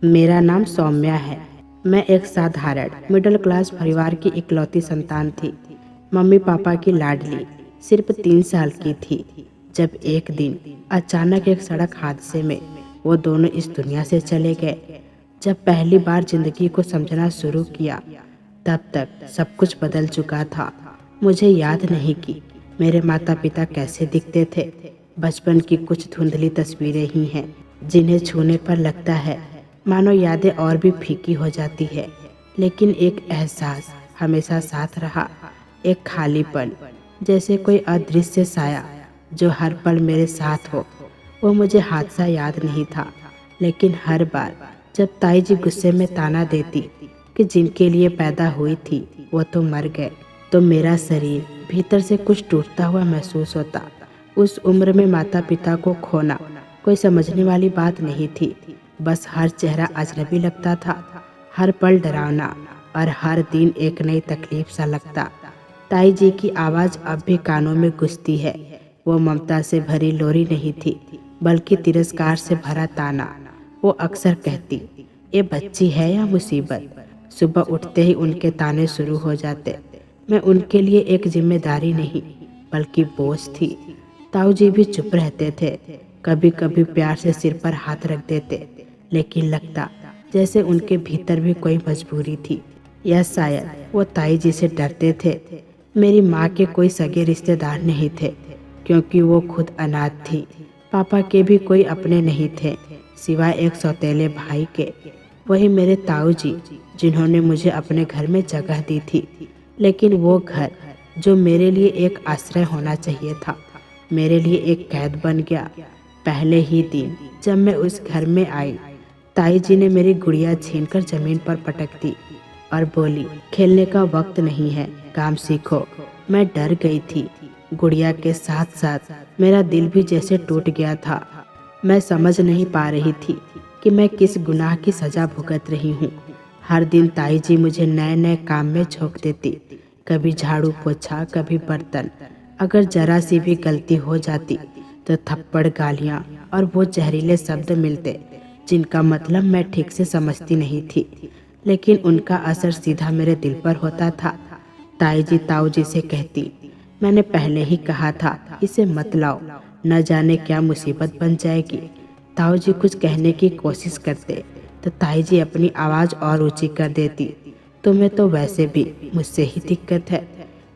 मेरा नाम सौम्या है। मैं एक साधारण मिडिल क्लास परिवार की इकलौती संतान थी। मम्मी पापा की लाडली सिर्फ 3 साल की थी जब एक दिन अचानक एक सड़क हादसे में वो दोनों इस दुनिया से चले गए। जब पहली बार जिंदगी को समझना शुरू किया तब तक सब कुछ बदल चुका था। मुझे याद नहीं कि मेरे माता पिता कैसे दिखते थे। बचपन की कुछ धुंधली तस्वीरें ही हैं जिन्हें छूने पर लगता है मानो यादें और भी फीकी हो जाती है। लेकिन एक एहसास हमेशा साथ रहा, एक खालीपन, जैसे कोई अदृश्य साया जो हर पल मेरे साथ हो। वो मुझे हादसा याद नहीं था, लेकिन हर बार जब ताई जी गुस्से में ताना देती कि जिनके लिए पैदा हुई थी वो तो मर गए, तो मेरा शरीर भीतर से कुछ टूटता हुआ महसूस होता। उस उम्र में माता पिता को खोना कोई समझने वाली बात नहीं थी। बस हर चेहरा अजनबी लगता था, हर पल डरावना, और हर दिन एक नई तकलीफ सा लगता। ताई जी की आवाज़ अब भी कानों में गूंजती है। वो ममता से भरी लोरी नहीं थी, बल्कि तिरस्कार से भरा ताना। वो अक्सर कहती, ये बच्ची है या मुसीबत। सुबह उठते ही उनके ताने शुरू हो जाते। मैं उनके लिए एक जिम्मेदारी नहीं, बल्कि बोझ थी। ताऊ जी भी चुप रहते थे, कभी कभी प्यार से सिर पर हाथ रख देते, लेकिन लगता जैसे उनके भीतर भी कोई मजबूरी थी, या शायद वो ताई जी से डरते थे। मेरी माँ के कोई सगे रिश्तेदार नहीं थे, क्योंकि वो खुद अनाथ थी। पापा के भी कोई अपने नहीं थे, सिवाय एक सौतेले भाई के। वही मेरे ताऊ जी, जिन्होंने मुझे अपने घर में जगह दी थी। लेकिन वो घर जो मेरे लिए एक आश्रय होना चाहिए था, मेरे लिए एक कैद बन गया। पहले ही दिन जब मैं उस घर में आई, ताई जी ने मेरी गुड़िया छीनकर जमीन पर पटक दी और बोली, खेलने का वक्त नहीं है, काम सीखो। मैं डर गई थी। गुड़िया के साथ साथ मेरा दिल भी जैसे टूट गया था। मैं समझ नहीं पा रही थी कि मैं किस गुनाह की सजा भुगत रही हूँ। हर दिन ताई जी मुझे नए नए काम में झोंक देती, कभी झाड़ू पोछा, कभी बर्तन। अगर जरा सी भी गलती हो जाती तो थप्पड़, गालियाँ और वो जहरीले शब्द मिलते जिनका मतलब मैं ठीक से समझती नहीं थी, लेकिन उनका असर सीधा मेरे दिल पर होता था। ताई जी ताऊ जी से कहती, मैंने पहले ही कहा था इसे मत लाओ, न जाने क्या मुसीबत बन जाएगी। ताऊ जी कुछ कहने की कोशिश करते तो ताई जी अपनी आवाज़ और ऊंची कर देती, तुम्हें तो वैसे भी मुझसे ही दिक्कत है।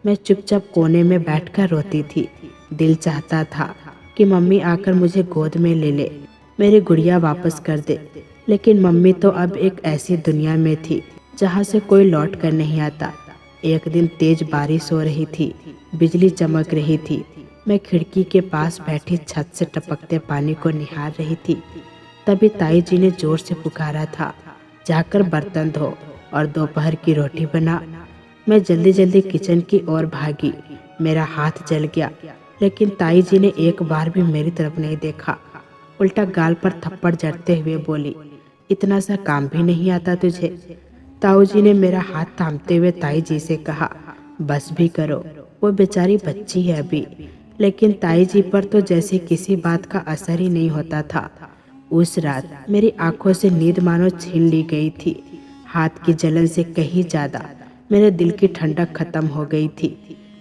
मैं चुपचाप कोने में बैठकर रोती थी। दिल चाहता था कि मम्मी आकर मुझे गोद में ले ले, मेरी गुड़िया वापस कर दे। लेकिन मम्मी तो अब एक ऐसी दुनिया में थी जहाँ से कोई लौट कर नहीं आता। एक दिन तेज बारिश हो रही थी, बिजली चमक रही थी। मैं खिड़की के पास बैठी छत से टपकते पानी को निहार रही थी। तभी ताई जी ने जोर से पुकारा था, जाकर बर्तन धो और दोपहर की रोटी बना। मैं जल्दी जल्दी किचन की ओर भागी। मेरा हाथ जल गया, लेकिन ताई जी ने एक बार भी मेरी तरफ नहीं देखा। उल्टा गाल पर थप्पड़ जड़ते हुए बोली, इतना सा काम भी नहीं आता तुझे। ताऊ जी ने मेरा हाथ थामते हुए ताई जी से कहा, बस भी करो, वो बेचारी बच्ची है अभी। लेकिन ताई जी पर तो जैसे किसी बात का असर ही नहीं होता था। उस रात मेरी आंखों से नींद मानो छीन ली गई थी। हाथ की जलन से कहीं ज्यादा मेरे दिल की ठंडक खत्म हो गई थी।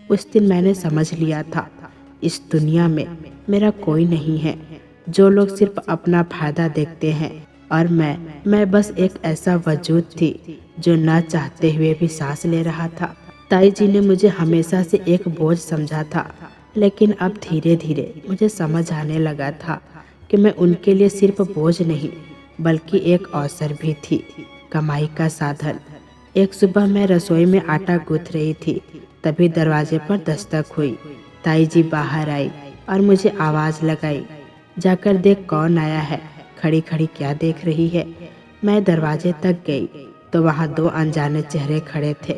उस दिन मैंने समझ लिया था, इस दुनिया में मेरा कोई नहीं है। जो लोग सिर्फ अपना फायदा देखते हैं, और मैं बस एक ऐसा वजूद थी जो ना चाहते हुए भी सांस ले रहा था। ताई जी ने मुझे हमेशा से एक बोझ समझा था, लेकिन अब धीरे धीरे मुझे समझ आने लगा था कि मैं उनके लिए सिर्फ बोझ नहीं, बल्कि एक अवसर भी थी, कमाई का साधन। एक सुबह मैं रसोई में आटा गूंथ रही थी, तभी दरवाजे पर दस्तक हुई। ताई जी बाहर आई और मुझे आवाज़ लगाई, जाकर देख कौन आया है, खड़ी खड़ी क्या देख रही है। मैं दरवाजे तक गई तो वहाँ दो अनजाने चेहरे खड़े थे।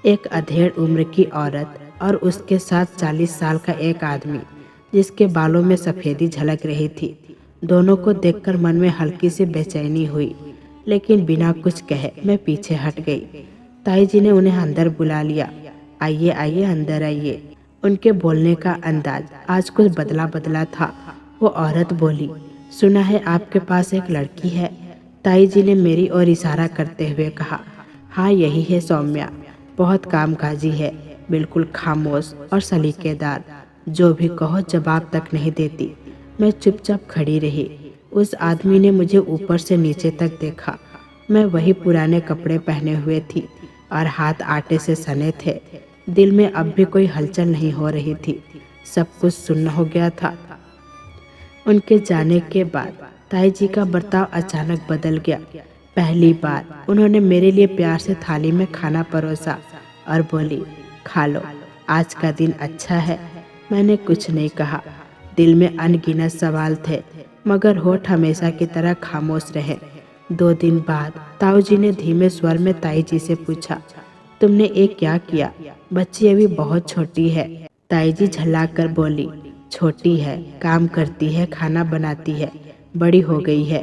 एक अधेड़ उम्र की औरत और उसके साथ 40 साल का एक आदमी, जिसके बालों में सफ़ेदी झलक रही थी। दोनों को देखकर मन में हल्की सी बेचैनी हुई, लेकिन बिना कुछ कहे मैं पीछे हट गई। ताई जी ने उन्हें अंदर बुला लिया। आइए आइए, अंदर आइए। उनके बोलने का अंदाज आज कुछ बदला बदला था। वो औरत बोली, सुना है आपके पास एक लड़की है। ताई जी ने मेरी ओर इशारा करते हुए कहा, हाँ यही है सौम्या, बहुत कामकाजी है, बिल्कुल खामोश और सलीकेदार, जो भी कहो जवाब तक नहीं देती। मैं चुपचाप खड़ी रही। उस आदमी ने मुझे ऊपर से नीचे तक देखा। मैं वही पुराने कपड़े पहने हुए थी और हाथ आटे से सने थे। दिल में अब भी कोई हलचल नहीं हो रही थी। सब कुछ सुन्न हो गया था। उनके जाने के बाद ताई जी का बर्ताव अचानक बदल गया। पहली बार उन्होंने मेरे लिए प्यार से थाली में खाना परोसा और बोली, खा लो, आज का दिन अच्छा है। मैंने कुछ नहीं कहा। दिल में अनगिनत सवाल थे, मगर होठ हमेशा की तरह खामोश रहे। 2 दिन बाद ताऊ जी ने धीमे स्वर में ताई जी से पूछा, तुमने ये क्या किया? बच्ची अभी बहुत छोटी है। ताई जी झल्लाकर बोली, छोटी है, काम करती है, खाना बनाती है, बड़ी हो गई है,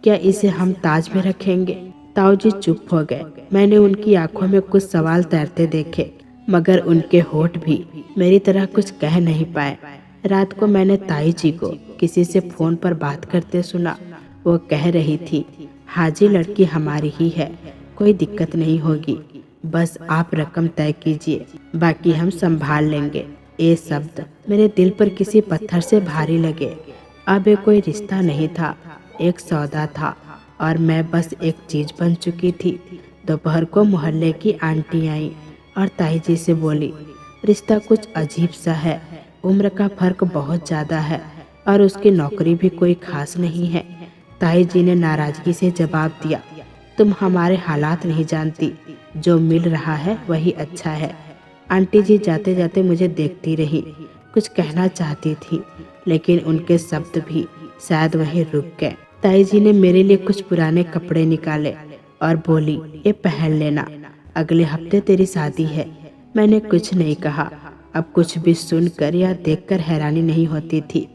क्या इसे हम ताज में रखेंगे? ताऊ जी चुप हो गए। मैंने उनकी आंखों में कुछ सवाल तैरते देखे, मगर उनके होठ भी मेरी तरह कुछ कह नहीं पाए। रात को मैंने ताई जी को किसी से फोन पर बात करते सुना। वो कह रही थी, हाजी लड़की हमारी ही है, कोई दिक्कत नहीं होगी, बस आप रकम तय कीजिए, बाकी हम संभाल लेंगे। ये शब्द मेरे दिल पर किसी पत्थर से भारी लगे। अब ये कोई रिश्ता नहीं था, एक सौदा था और मैं बस एक चीज बन चुकी थी। दोपहर को मोहल्ले की आंटी आई और ताई जी से बोली, रिश्ता कुछ अजीब सा है, उम्र का फर्क बहुत ज़्यादा है और उसकी नौकरी भी कोई खास नहीं है। ताई जी ने नाराजगी से जवाब दिया, तुम हमारे हालात नहीं जानती, जो मिल रहा है वही अच्छा है। आंटी जी जाते जाते मुझे देखती रही, कुछ कहना चाहती थी, लेकिन उनके शब्द भी शायद वहीं रुक गए। ताई जी ने मेरे लिए कुछ पुराने कपड़े निकाले और बोली, ये पहन लेना, अगले हफ्ते तेरी शादी है। मैंने कुछ नहीं कहा। अब कुछ भी सुनकर या देखकर हैरानी नहीं होती थी।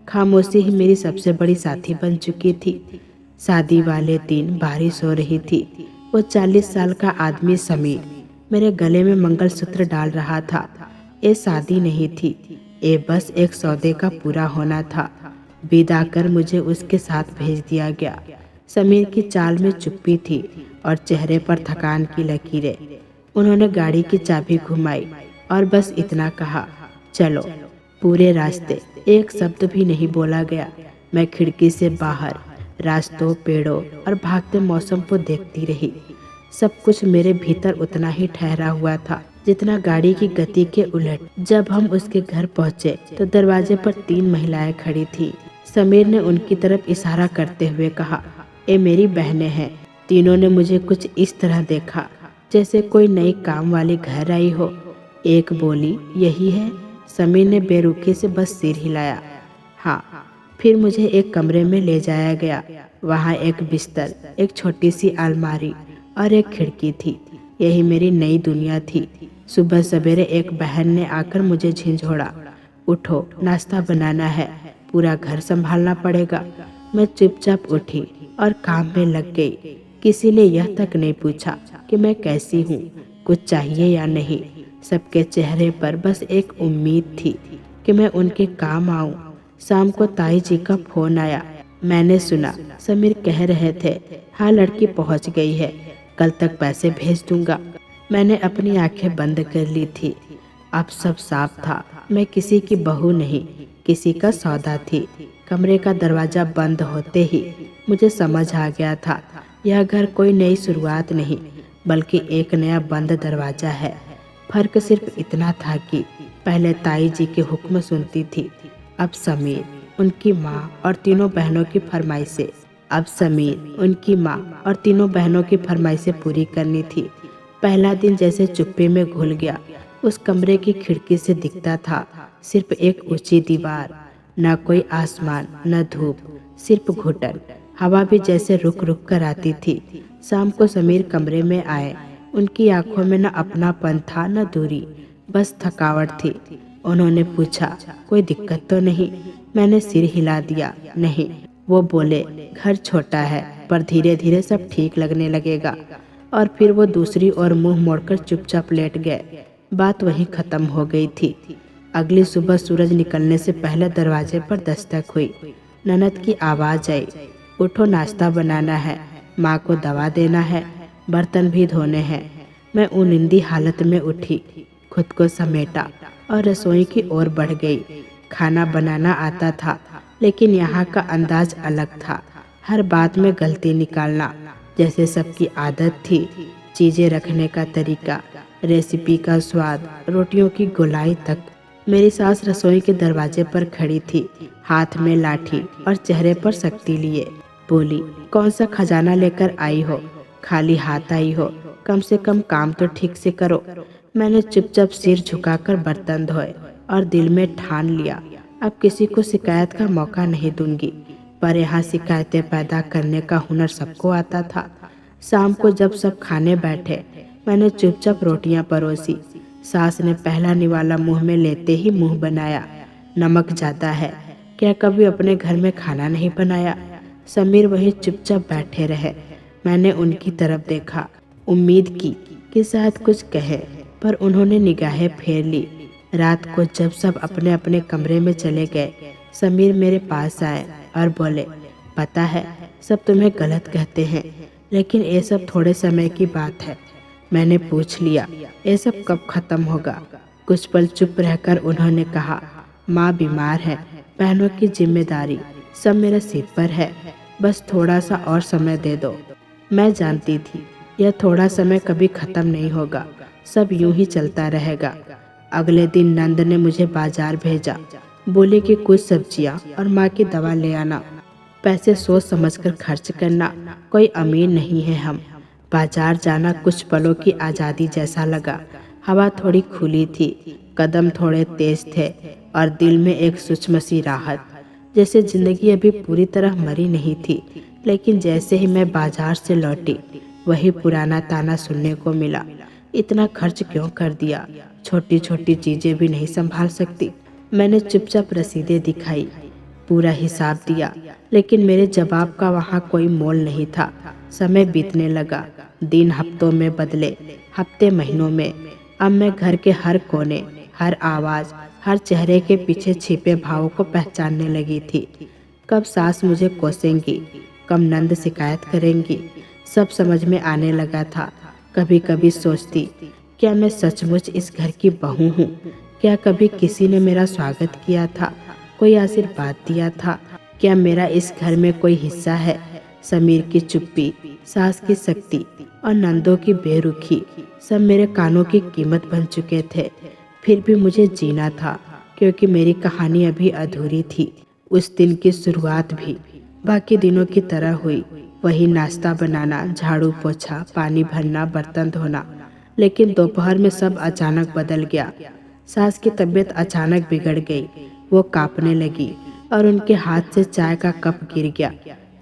खामोशी ही मेरी सबसे बड़ी साथी बन चुकी थी। शादी वाले दिन बारिश हो रही थी। वो 40 साल का आदमी समीर मेरे गले में मंगलसूत्र डाल रहा था। ये शादी नहीं थी, ये बस एक सौदे का पूरा होना था। विदा कर मुझे उसके साथ भेज दिया गया। समीर की चाल में चुप्पी थी और चेहरे पर थकान की लकीरें। उन्होंने गाड़ी की चाबी घुमाई और बस इतना कहा, चलो। पूरे रास्ते एक शब्द भी नहीं बोला गया। मैं खिड़की से बाहर रास्तों, पेड़ों और भागते मौसम को देखती रही। सब कुछ मेरे भीतर उतना ही ठहरा हुआ था जितना गाड़ी की गति के उलट। जब हम उसके घर पहुंचे तो दरवाजे पर 3 महिलाएं खड़ी थी। समीर ने उनकी तरफ इशारा करते हुए कहा, ये मेरी बहनें हैं। तीनों ने मुझे कुछ इस तरह देखा जैसे कोई नई काम वाली घर आई हो। एक बोली, यही है? समीर ने बेरुखी से बस सिर हिलाया। हाँ। फिर मुझे एक कमरे में ले जाया गया। वहाँ एक बिस्तर, एक छोटी सी अलमारी और एक खिड़की थी। यही मेरी नई दुनिया थी। सुबह सवेरे एक बहन ने आकर मुझे झिंझोड़ा, उठो, नाश्ता बनाना है, पूरा घर संभालना पड़ेगा। मैं चुपचाप उठी और काम में लग गई। किसी ने यह तक नहीं पूछा कि मैं कैसी हूँ, कुछ चाहिए या नहीं। सबके चेहरे पर बस एक उम्मीद थी कि मैं उनके काम आऊं। शाम को ताई जी का फोन आया। मैंने सुना समीर कह रहे थे, हाँ लड़की पहुंच गई है, कल तक पैसे भेज दूंगा। मैंने अपनी आंखें बंद कर ली थी। अब सब साफ था। मैं किसी की बहू नहीं, किसी का सौदा थी। कमरे का दरवाजा बंद होते ही मुझे समझ आ गया था, यह घर कोई नई शुरुआत नहीं बल्कि एक नया बंद दरवाजा है। फर्क सिर्फ इतना था कि पहले ताई जी के हुक्म सुनती थी, अब समीर, उनकी माँ और तीनों बहनों की फरमाइशें। अब समीर, उनकी माँ और तीनों बहनों की फरमाइशें पूरी करनी थी। पहला दिन जैसे चुप्पी में घुल गया। उस कमरे की खिड़की से दिखता था सिर्फ एक ऊंची दीवार, न कोई आसमान, न धूप, सिर्फ घुटन। हवा भी जैसे रुक रुक कर आती थी। शाम को समीर कमरे में आए। उनकी आंखों में न अपनापन था न दूरी, बस थकावट थी। उन्होंने पूछा, कोई दिक्कत तो नहीं? मैंने सिर हिला दिया, नहीं। वो बोले, घर छोटा है पर धीरे धीरे सब ठीक लगने लगेगा। और फिर वो दूसरी ओर मुंह मोड़कर चुपचाप लेट गए। बात वहीं खत्म हो गई थी। अगली सुबह सूरज निकलने से पहले दरवाजे पर दस्तक हुई। ननद की आवाज आई, उठो, नाश्ता बनाना है। माँ को दवा देना है, बर्तन भी धोने हैं। मैं उनिंदी हालत में उठी, खुद को समेटा और रसोई की ओर बढ़ गई। खाना बनाना आता था, लेकिन यहाँ का अंदाज अलग था। हर बात में गलती निकालना, जैसे सबकी आदत थी। चीज़ें रखने का तरीका, रेसिपी का स्वाद, रोटियों की गोलाई तक। मेरी सास रसोई के दरवाजे पर खड़ी थी, हाथ में लाठी और चेहरे पर सख्ती लिए। बोली, कौन सा खजाना लेकर आई हो? खाली हाथ आई हो? कम से कम काम तो ठीक से करो। मैंने चुपचाप सिर झुकाकर बर्तन धोए और दिल में ठान लिया, अब किसी को शिकायत का मौका नहीं दूंगी। पर यहाँ शिकायतें पैदा करने का हुनर सबको आता था। शाम को जब सब खाने बैठे, मैंने चुपचाप रोटियां परोसी। सास ने पहला निवाला मुंह में लेते ही मुंह बनाया, नमक ज़्यादा है। क्या कभी अपने घर में खाना नहीं बनाया? समीर वहीं चुपचाप बैठे रहे। मैंने उनकी तरफ देखा, उम्मीद की कि शायद कुछ कहे, पर उन्होंने निगाहें फेर ली। रात को जब सब अपने अपने कमरे में चले गए, समीर मेरे पास आए और बोले, पता है सब तुम्हें गलत कहते हैं, लेकिन ये सब थोड़े समय की बात है। मैंने पूछ लिया, ये सब कब खत्म होगा? कुछ पल चुप रहकर उन्होंने कहा, माँ बीमार है, बहनों की जिम्मेदारी सब मेरे सिर पर है, बस थोड़ा सा और समय दे दो। मैं जानती थी यह थोड़ा समय कभी खत्म नहीं होगा, सब यूं ही चलता रहेगा। अगले दिन नंद ने मुझे बाजार भेजा, बोले कि कुछ सब्जियां और माँ की दवा ले आना। पैसे सोच समझकर खर्च करना, कोई अमीर नहीं है हम। बाजार जाना कुछ पलों की आज़ादी जैसा लगा। हवा थोड़ी खुली थी, कदम थोड़े तेज थे और दिल में एक सूक्ष्म सी राहत, जैसे जिंदगी अभी पूरी तरह मरी नहीं थी। लेकिन जैसे ही मैं बाजार से लौटी, वही पुराना ताना सुनने को मिला, इतना खर्च क्यों कर दिया, छोटी छोटी चीजें भी नहीं संभाल सकती। मैंने चुपचाप रसीदें दिखाई, पूरा हिसाब दिया, लेकिन मेरे जवाब का वहाँ कोई मोल नहीं था। समय बीतने लगा, दिन हफ्तों में बदले, हफ्ते महीनों में। अब मैं घर के हर कोने, हर आवाज़, हर चेहरे के पीछे छिपे भावों को पहचानने लगी थी। कब सास मुझे कोसेंगी, कब नंद शिकायत करेंगी, सब समझ में आने लगा था। कभी कभी सोचती, क्या मैं सचमुच इस घर की बहू हूँ? क्या कभी किसी ने मेरा स्वागत किया था, कोई आशीर्वाद दिया था? क्या मेरा इस घर में कोई हिस्सा है? समीर की चुप्पी, सास की शक्ति और नंदों की बेरुखी सब मेरे कानों की कीमत बन चुके थे। फिर भी मुझे जीना था, क्योंकि मेरी कहानी अभी अधूरी थी। उस दिन की शुरुआत भी बाकी दिनों की तरह हुई, वही नाश्ता बनाना, झाड़ू पोछा, पानी भरना, बर्तन धोना। लेकिन दोपहर में सब अचानक बदल गया। सास की तबीयत अचानक बिगड़ गई, वो कांपने लगी और उनके हाथ से चाय का कप गिर गया।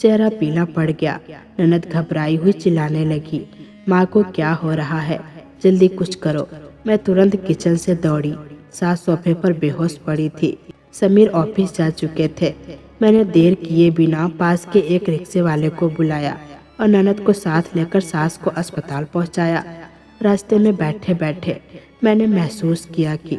चेहरा पीला पड़ गया। ननद घबराई हुई चिल्लाने लगी, माँ को क्या हो रहा है, जल्दी कुछ करो। मैं तुरंत किचन से दौड़ी। सास सोफे पर बेहोश पड़ी थी। समीर ऑफिस जा चुके थे। मैंने देर किए बिना पास के एक रिक्शे वाले को बुलाया और ननद को साथ लेकर सास को अस्पताल पहुंचाया। रास्ते में बैठे बैठे मैंने महसूस किया कि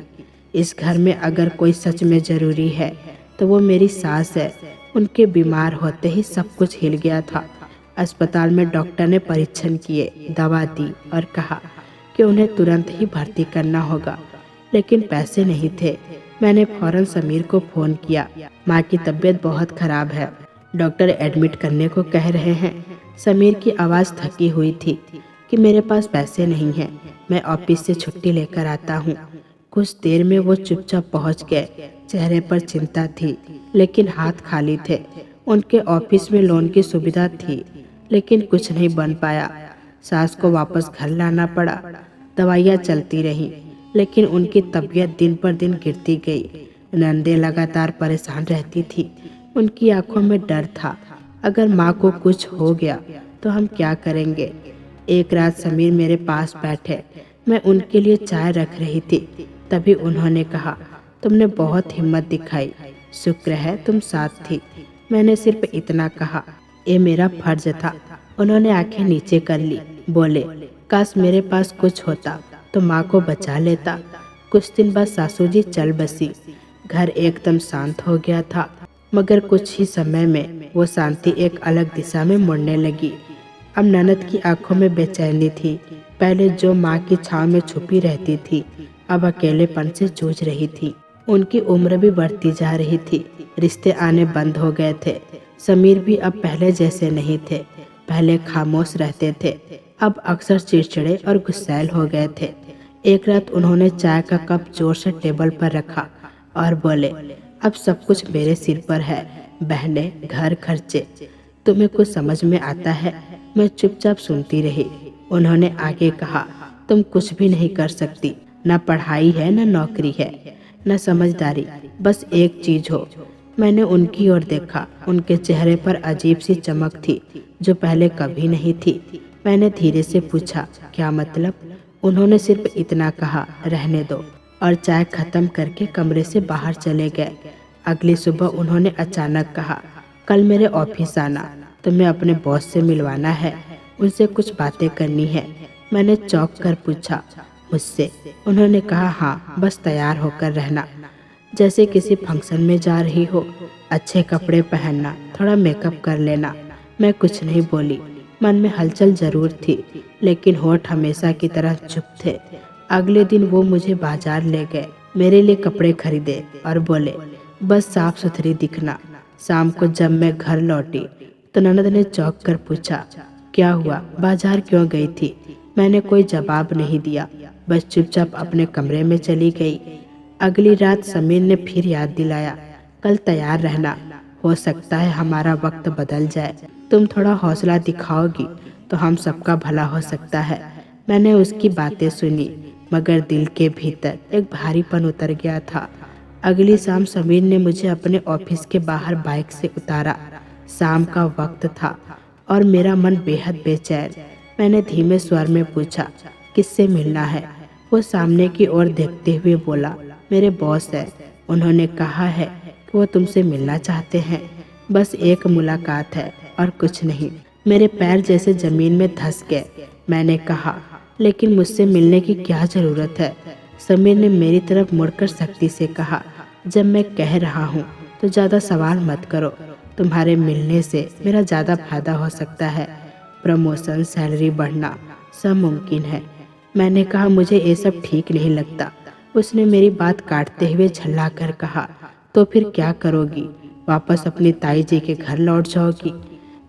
इस घर में अगर कोई सच में जरूरी है तो वो मेरी सास है। उनके बीमार होते ही सब कुछ हिल गया था। अस्पताल में डॉक्टर ने परीक्षण किए, दवा दी और कहा कि उन्हें तुरंत ही भर्ती करना होगा, लेकिन पैसे नहीं थे। मैंने फौरन समीर को फोन किया, माँ की तबीयत बहुत खराब है, डॉक्टर एडमिट करने को कह रहे हैं। समीर की आवाज़ थकी हुई थी कि मेरे पास पैसे नहीं हैं, मैं ऑफिस से छुट्टी लेकर आता हूँ। कुछ देर में वो चुपचाप पहुँच गए। चेहरे पर चिंता थी, लेकिन हाथ खाली थे। उनके ऑफिस में लोन की सुविधा थी, लेकिन कुछ नहीं बन पाया। सास को वापस घर लाना पड़ा। दवाइयाँ चलती रहीं, लेकिन उनकी तबीयत दिन पर दिन गिरती गई। नंदे लगातार परेशान रहती थी। उनकी आंखों में डर था, अगर माँ को कुछ हो गया तो हम क्या करेंगे। एक रात समीर मेरे पास बैठे, मैं उनके लिए चाय रख रही थी। तभी उन्होंने कहा, तुमने बहुत हिम्मत दिखाई, शुक्र है तुम साथ थी। मैंने सिर्फ इतना कहा, ये मेरा फर्ज था। उन्होंने आंखें नीचे कर ली, बोले, काश मेरे पास कुछ होता तो माँ को बचा लेता। कुछ दिन बाद सासू जी चल बसी। घर एकदम शांत हो गया था, मगर कुछ ही समय में वो शांति एक अलग दिशा में मुड़ने लगी। अब ननद की आंखों में बेचैनी थी। पहले जो माँ की छांव में छुपी रहती थी, अब अकेलेपन से जूझ रही थी। उनकी उम्र भी बढ़ती जा रही थी, रिश्ते आने बंद हो गए थे। समीर भी अब पहले जैसे नहीं थे। पहले खामोश रहते थे, अब अक्सर चिड़चिड़े और गुस्सैल हो गए थे। एक रात उन्होंने चाय का कप जोर से टेबल पर रखा और बोले, अब सब कुछ मेरे सिर पर है। बहने, घर, खर्चे, तुम्हें कुछ समझ में आता है? मैं चुपचाप सुनती रही। उन्होंने आगे कहा, तुम कुछ भी नहीं कर सकती। न पढ़ाई है, न नौकरी है, न समझदारी, बस एक चीज हो। मैंने उनकी ओर देखा। उनके चेहरे पर अजीब सी चमक थी जो पहले कभी नहीं थी। मैंने धीरे से पूछा, क्या मतलब? उन्होंने सिर्फ इतना कहा, रहने दो, और चाय खत्म करके कमरे से बाहर चले गए। अगली सुबह उन्होंने अचानक कहा, कल मेरे ऑफिस आना, तुम्हें अपने बॉस से मिलवाना है, उनसे कुछ बातें करनी है। मैंने चौंक कर पूछा, मुझसे? उन्होंने कहा, हाँ, बस तैयार होकर रहना, जैसे किसी फंक्शन में जा रही हो। अच्छे कपड़े पहनना, थोड़ा मेकअप कर लेना। मैं कुछ नहीं बोली। मन में हलचल जरूर थी, लेकिन होठ हमेशा की तरह चुप थे। अगले दिन वो मुझे बाजार ले गए, मेरे लिए कपड़े खरीदे और बोले, बस साफ सुथरी दिखना। शाम को जब मैं घर लौटी तो ननद ने चौंक कर पूछा, क्या हुआ, बाजार क्यों गई थी? मैंने कोई जवाब नहीं दिया, बस चुपचाप अपने कमरे में चली गई। अगली रात समीर ने फिर याद दिलाया, कल तैयार रहना, हो सकता है हमारा वक्त बदल जाए। तुम थोड़ा हौसला दिखाओगी तो हम सबका भला हो सकता है। मैंने उसकी बातें सुनी, मगर दिल के भीतर एक भारीपन उतर गया था। अगली शाम समीर ने मुझे अपने ऑफिस के बाहर बाइक से उतारा। शाम का वक्त था और मेरा मन बेहद बेचैन। मैंने धीमे स्वर में पूछा, किससे मिलना है? वो सामने की ओर देखते हुए बोला, मेरे बॉस है। उन्होंने कहा है कि वो तुमसे मिलना चाहते हैं। बस एक मुलाकात है और कुछ नहीं। मेरे पैर जैसे जमीन में धंस गए। मैंने कहा, लेकिन मुझसे मिलने की क्या जरूरत है? समीर ने मेरी तरफ मुड़कर सख्ती से कहा, जब मैं कह रहा हूँ तो ज्यादा सवाल मत करो। तुम्हारे मिलने से मेरा ज्यादा फायदा हो सकता है। प्रमोशन, सैलरी बढ़ना, सब मुमकिन है। मैंने कहा, मुझे ये सब ठीक नहीं लगता। उसने मेरी बात काटते हुए झल्ला कर कहा, तो फिर क्या करोगी? वापस अपनी ताई जी के घर लौट जाओगी?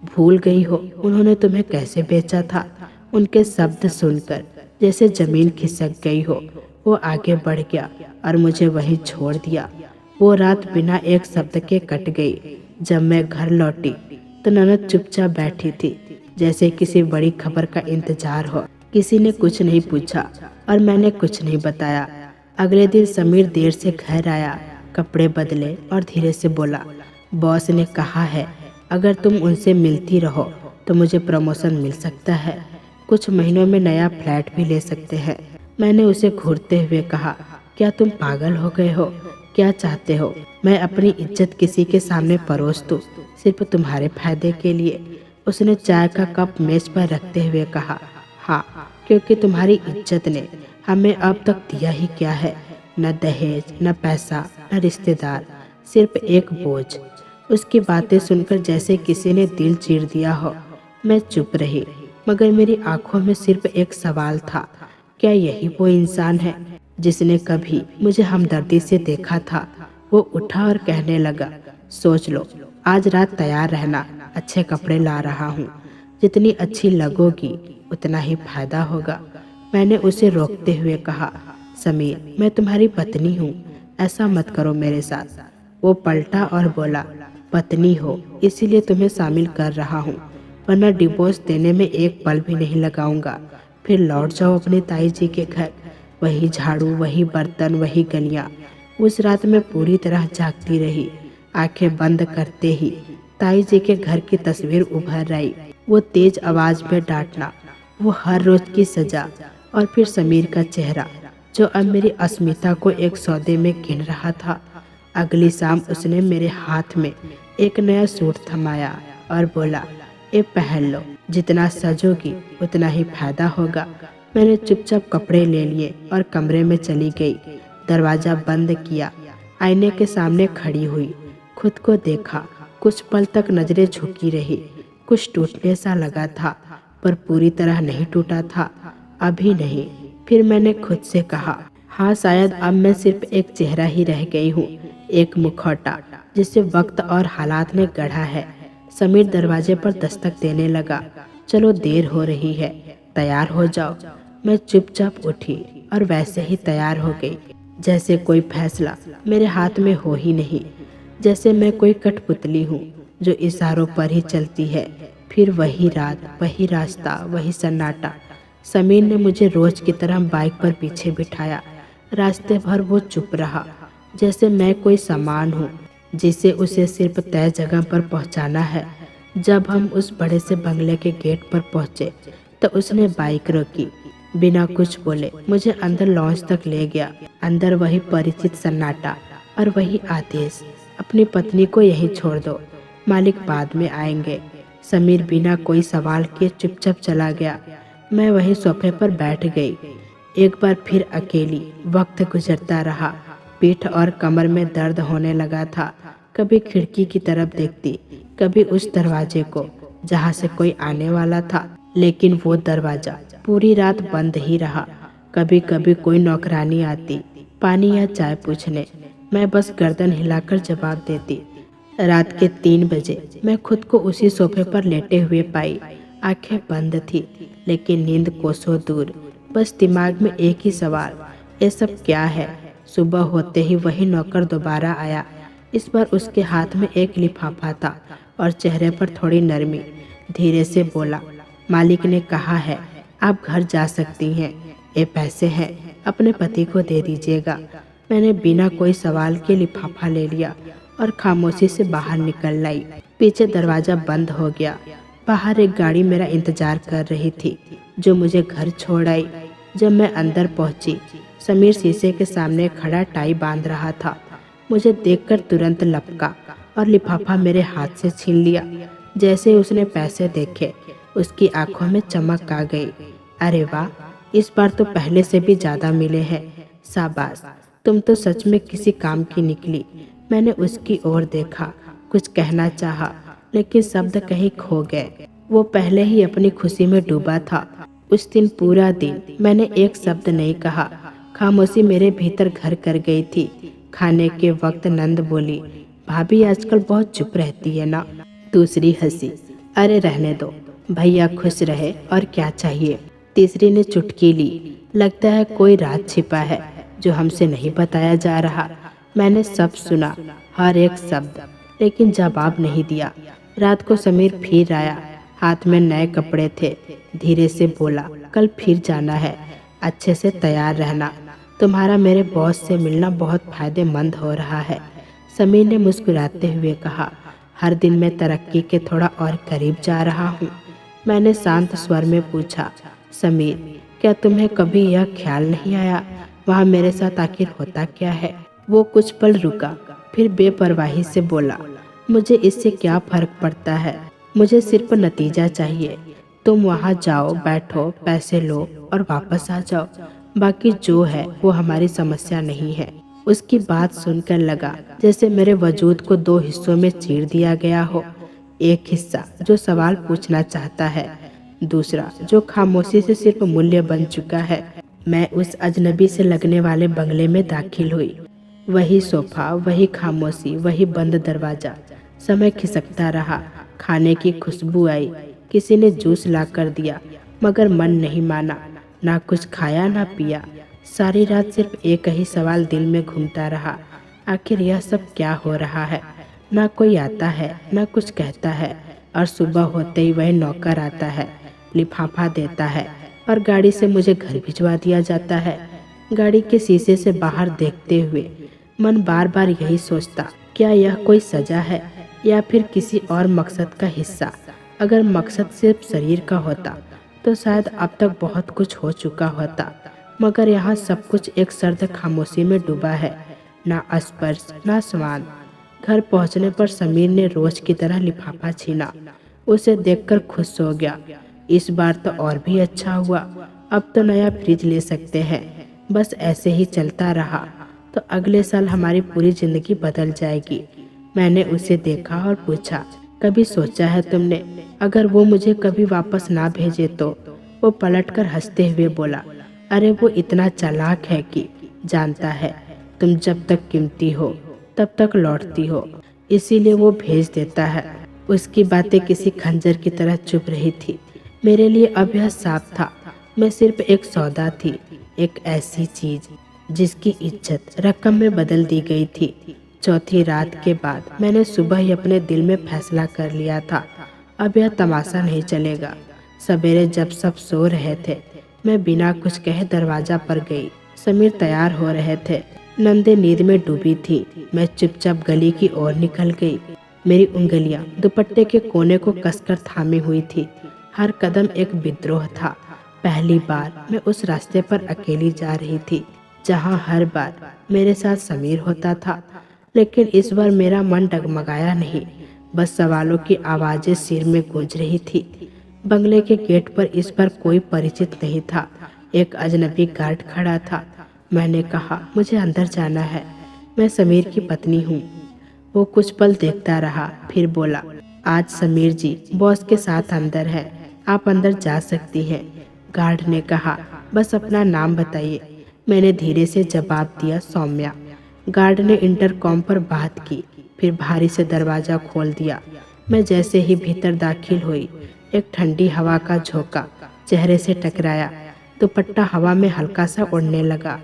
भूल गई हो उन्होंने तुम्हें कैसे बेचा था? उनके शब्द सुनकर जैसे जमीन खिसक गई हो। वो आगे बढ़ गया और मुझे वहीं छोड़ दिया। वो रात बिना एक शब्द के कट गई। जब मैं घर लौटी तो ननद चुपचाप बैठी थी, जैसे किसी बड़ी खबर का इंतजार हो। किसी ने कुछ नहीं पूछा और मैंने कुछ नहीं बताया। अगले दिन समीर देर से घर आया, कपड़े बदले और धीरे से बोला, बॉस ने कहा है अगर तुम उनसे मिलती रहो तो मुझे प्रमोशन मिल सकता है। कुछ महीनों में नया फ्लैट भी ले सकते हैं। मैंने उसे घूरते हुए कहा, क्या तुम पागल हो गए हो? क्या चाहते हो मैं अपनी इज्जत किसी के सामने परोस दूं, सिर्फ तुम्हारे फायदे के लिए? उसने चाय का कप मेज पर रखते हुए कहा, हाँ, क्योंकि तुम्हारी इज्जत ने हमें अब तक दिया ही क्या है? न दहेज, न पैसा, न रिश्तेदार, सिर्फ एक बोझ। उसकी बातें सुनकर जैसे किसी ने दिल चीर दिया हो। मैं चुप रही, मगर मेरी आंखों में सिर्फ एक सवाल था, क्या यही वो इंसान है जिसने कभी मुझे हमदर्दी से देखा था? वो उठा और कहने लगा, सोच लो, आज रात तैयार रहना, अच्छे कपड़े ला रहा हूँ। जितनी अच्छी लगोगी उतना ही फायदा होगा। मैंने उसे रोकते हुए कहा, समीर, मैं तुम्हारी पत्नी हूँ, ऐसा मत करो मेरे साथ। वो पलटा और बोला, पत्नी हो इसीलिए तुम्हें शामिल कर रहा हूँ, वरना डिवोर्स देने में एक पल भी नहीं लगाऊंगा। फिर लौट जाओ अपने ताई जी के घर। वही झाड़ू, वही बर्तन, वही गलियाँ। उस रात में पूरी तरह जागती रही। आंखें बंद करते ही ताई जी के घर की तस्वीर उभर आई। वो तेज आवाज में डांटना, वो हर रोज की सजा, और फिर समीर का चेहरा जो अब मेरी अस्मिता को एक सौदे में गिन रहा था। अगली शाम उसने मेरे हाथ में एक नया सूट थमाया और बोला, ये पहन लो, जितना सजोगी उतना ही फायदा होगा। मैंने चुपचाप कपड़े ले लिए और कमरे में चली गई। दरवाजा बंद किया, आईने के सामने खड़ी हुई, खुद को देखा। कुछ पल तक नजरें झुकी रही, कुछ टूटने सा लगा था, पर पूरी तरह नहीं टूटा था। अभी नहीं। फिर मैंने खुद से कहा, हाँ शायद अब मैं सिर्फ एक चेहरा ही रह गई हूँ, एक मुखौटा जिसे वक्त और हालात ने गढ़ा है। समीर दरवाजे पर दस्तक देने लगा। चलो देर हो रही है, तैयार हो जाओ। मैं चुपचाप उठी और वैसे ही तैयार हो गई, जैसे कोई फैसला मेरे हाथ में हो ही नहीं, जैसे मैं कोई कठपुतली हूँ जो इशारों पर ही चलती है। फिर वही रात, वही रास्ता, वही सन्नाटा। समीर ने मुझे रोज की तरह बाइक पर पीछे बिठाया। रास्ते भर वो चुप रहा, जैसे मैं कोई सामान हूँ जिसे उसे सिर्फ तय जगह पर पहुँचाना है। जब हम उस बड़े से बंगले के गेट पर पहुँचे तो उसने बाइक रोकी। बिना कुछ बोले मुझे अंदर लॉन्च तक ले गया। अंदर वही परिचित सन्नाटा और वही आदेश, अपनी पत्नी को यहीं छोड़ दो, मालिक बाद में आएंगे। समीर बिना कोई सवाल किए चुपचाप चला गया। मैं वही सोफे पर बैठ गई। एक बार फिर अकेली। वक्त गुजरता रहा। पीठ और कमर में दर्द होने लगा था। कभी खिड़की की तरफ देखती, कभी उस दरवाजे को जहाँ से कोई आने वाला था, लेकिन वो दरवाजा पूरी रात बंद ही रहा। कभी कभी कोई नौकरानी आती पानी या चाय पूछने। मैं बस गर्दन हिलाकर जवाब देती। रात के 3 बजे मैं खुद को उसी सोफे पर लेटे हुए पाई। आंखें बंद थी, लेकिन नींद कोसों दूर। बस दिमाग में एक ही सवाल, ये सब क्या है। सुबह होते ही वही नौकर दोबारा आया। इस बार उसके हाथ में एक लिफाफा था और चेहरे पर थोड़ी नरमी। धीरे से बोला, मालिक ने कहा है आप घर जा सकती हैं, ये पैसे हैं, अपने पति को दे दीजिएगा। मैंने बिना कोई सवाल के लिफाफा ले लिया और खामोशी से बाहर निकल लाई। पीछे दरवाजा बंद हो गया। बाहर एक गाड़ी मेरा इंतजार कर रही थी, जो मुझे घर छोड़ आई। जब मैं अंदर पहुंची, समीर शीशे के सामने खड़ा टाई बांध रहा था। मुझे देखकर तुरंत लपका और लिफाफा मेरे हाथ से छीन लिया। जैसे उसने पैसे देखे, उसकी आंखों में चमक आ गई। अरे वाह, इस बार तो पहले से भी ज्यादा मिले हैं। शाबाश, तुम तो सच में किसी काम की निकली। मैंने उसकी ओर देखा, कुछ कहना चाहा, लेकिन शब्द कहीं खो गए। वो पहले ही अपनी खुशी में डूबा था। उस दिन पूरा दिन मैंने एक शब्द नहीं कहा। खामोशी मेरे भीतर घर कर गई थी। खाने के वक्त नंद बोली, भाभी आजकल बहुत चुप रहती है ना। दूसरी हंसी, अरे रहने दो, भैया खुश रहे और क्या चाहिए। तीसरी ने चुटकी ली, लगता है कोई राज छिपा है जो हमसे नहीं बताया जा रहा। मैंने सब सुना, हर एक शब्द, लेकिन जवाब नहीं दिया। रात को समीर फिर आया, हाथ में नए कपड़े थे। धीरे से बोला, कल फिर जाना है, अच्छे से तैयार रहना। तुम्हारा मेरे बॉस से मिलना बहुत फायदेमंद हो रहा है। समीर ने मुस्कुराते हुए कहा, हर दिन मैं तरक्की के थोड़ा और करीब जा रहा हूँ। मैंने शांत स्वर में पूछा, समीर क्या तुम्हें कभी यह ख्याल नहीं आया वहाँ मेरे साथ आखिर होता क्या है। वो कुछ पल रुका, फिर बेपरवाही से बोला, मुझे इससे क्या फर्क पड़ता है, मुझे सिर्फ नतीजा चाहिए। तुम वहाँ जाओ, बैठो, पैसे लो और वापस आ जाओ। बाकी जो है वो हमारी समस्या नहीं है। उसकी बात सुनकर लगा जैसे मेरे वजूद को 2 हिस्सों में चीर दिया गया हो। एक हिस्सा जो सवाल पूछना चाहता है, दूसरा जो खामोशी से सिर्फ मूल्य बन चुका है। मैं उस अजनबी से लगने वाले बंगले में दाखिल हुई। वही सोफा, वही खामोशी, वही बंद दरवाजा। समय खिसकता रहा। खाने की खुशबू आई। किसी ने जूस ला कर दिया, मगर मन नहीं माना। ना कुछ खाया ना पिया। सारी रात सिर्फ एक ही सवाल दिल में घूमता रहा, आखिर यह सब क्या हो रहा है। ना कोई आता है, ना कुछ कहता है, और सुबह होते ही वह नौकर आता है, लिफाफा देता है और गाड़ी से मुझे घर भिजवा दिया जाता है। गाड़ी के शीशे से बाहर देखते हुए मन बार बार यही सोचता, क्या यह कोई सजा है या फिर किसी और मकसद का हिस्सा। अगर मकसद सिर्फ शरीर का होता तो शायद अब तक बहुत कुछ हो चुका होता, मगर यहाँ सब कुछ एक सर्द खामोशी में डूबा है। ना स्पर्श, ना स्वाद। घर पहुँचने पर समीर ने रोज की तरह लिफाफा छीना। उसे देखकर खुश हो गया। इस बार तो और भी अच्छा हुआ, अब तो नया फ्रिज ले सकते हैं। बस ऐसे ही चलता रहा तो अगले साल हमारी पूरी जिंदगी बदल जाएगी। मैंने उसे देखा और पूछा, कभी सोचा है तुमने, अगर वो मुझे कभी वापस ना भेजे तो? वो पलटकर हंसते हुए बोला, अरे वो इतना चालाक है कि जानता है तुम जब तक कीमती हो तब तक लौटती हो, इसीलिए वो भेज देता है। उसकी बातें किसी खंजर की तरह चुभ रही थी। मेरे लिए अब यह साफ था, मैं सिर्फ एक सौदा थी, एक ऐसी चीज जिसकी इज्जत रकम में बदल दी गई थी। चौथी रात के बाद मैंने सुबह ही अपने दिल में फैसला कर लिया था, अब यह तमाशा नहीं चलेगा। सवेरे जब सब सो रहे थे, मैं बिना कुछ कहे दरवाजा पर गई। समीर तैयार हो रहे थे, नंदे नींद में डूबी थी। मैं चुपचाप गली की ओर निकल गई। मेरी उंगलियां दुपट्टे के कोने को कसकर थामी हुई थी। हर कदम एक विद्रोह था। पहली बार मैं उस रास्ते पर अकेली जा रही थी जहां हर बार मेरे साथ समीर होता था, लेकिन इस बार मेरा मन डगमगाया नहीं, बस सवालों की आवाजें सिर में गूंज रही थी। बंगले के गेट पर इस बार कोई परिचित नहीं था, एक अजनबी गार्ड खड़ा था। मैंने कहा, मुझे अंदर जाना है, मैं समीर की पत्नी हूँ। वो कुछ पल देखता रहा, फिर बोला, आज समीर जी बॉस के साथ अंदर है, आप अंदर जा सकती हैं। गार्ड ने कहा, बस अपना नाम बताइए। मैंने धीरे से जवाब दिया, सौम्या। गार्ड ने इंटरकॉम पर बात की, फिर भारी से दरवाजा खोल दिया। मैं जैसे ही भीतर दाखिल हुई, एक ठंडी हवा का झोंका चेहरे से टकराया। दुपट्टा हवा में हल्का सा उड़ने लगा,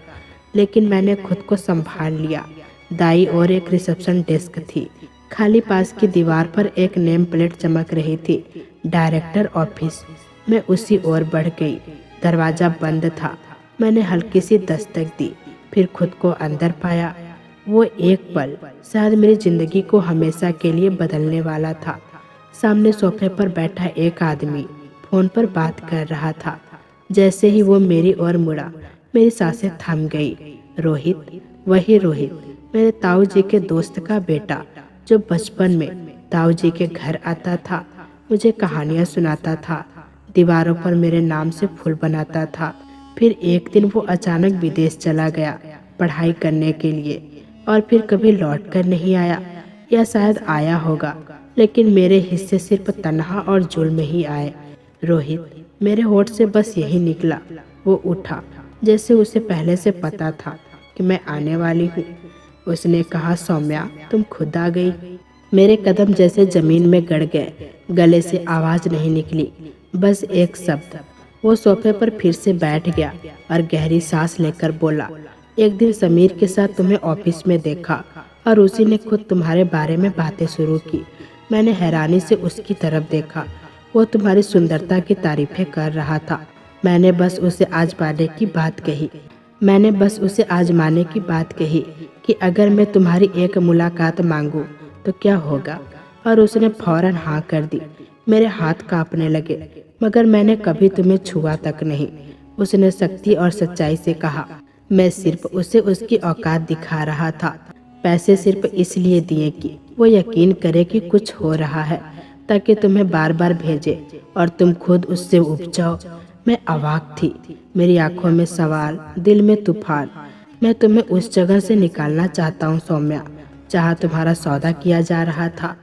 लेकिन मैंने खुद को संभाल लिया। दाई और एक रिसेप्शन डेस्क थी, खाली पास की दीवार पर एक नेम प्लेट चमक रही थी, डायरेक्टर ऑफिस। मैं उसी ओर बढ़ गई। दरवाजा बंद था। मैंने हल्की सी दस्तक दी, फिर खुद को अंदर पाया। वो एक पल शायद मेरी जिंदगी को हमेशा के लिए बदलने वाला था। सामने सोफे पर बैठा एक आदमी फोन पर बात कर रहा था। जैसे ही वो मेरी ओर मुड़ा, मेरी सांसें थम गई। रोहित, वही रोहित, मेरे ताऊ जी के दोस्त का बेटा, जो बचपन में ताऊ जी के घर आता था, मुझे कहानियां सुनाता था, दीवारों पर मेरे नाम से फूल बनाता था। फिर एक दिन वो अचानक विदेश चला गया पढ़ाई करने के लिए, और फिर कभी लौट कर नहीं आया, या शायद आया होगा, लेकिन मेरे हिस्से सिर्फ तन्हा और जुल्म ही आए। रोहित, मेरे होठ से बस यही निकला। वो उठा, जैसे उसे पहले से पता था कि मैं आने वाली हूँ। उसने कहा, सौम्या, तुम खुद आ गई। मेरे कदम जैसे जमीन में गड़ गए। गले से आवाज नहीं निकली, बस एक शब्द। वो सोफे पर फिर से बैठ गया और गहरी सांस लेकर बोला, एक दिन समीर के साथ तुम्हें ऑफिस में देखा और उसी ने खुद तुम्हारे बारे में बातें शुरू की। मैंने हैरानी से उसकी तरफ देखा। वो तुम्हारी सुंदरता की तारीफें कर रहा था। मैंने बस उसे आजमाने की बात कही कि अगर मैं तुम्हारी एक मुलाकात मांगूं तो क्या होगा, और उसने फौरन हाँ कर दी। मेरे हाथ कांपने लगे, मगर मैंने कभी तुम्हें छुआ तक नहीं। उसने सख्ती और सच्चाई से कहा, मैं सिर्फ उसे उसकी औकात दिखा रहा था। पैसे सिर्फ इसलिए दिए कि वो यकीन करे कि कुछ हो रहा है, ताकि तुम्हें बार बार भेजे और तुम खुद उससे उब जाओ। मैं अवाक थी, मेरी आंखों में सवाल, दिल में तूफान। मैं तुम्हें उस जगह से निकालना चाहता हूँ सौम्या, जहाँ तुम्हारा सौदा किया जा रहा था।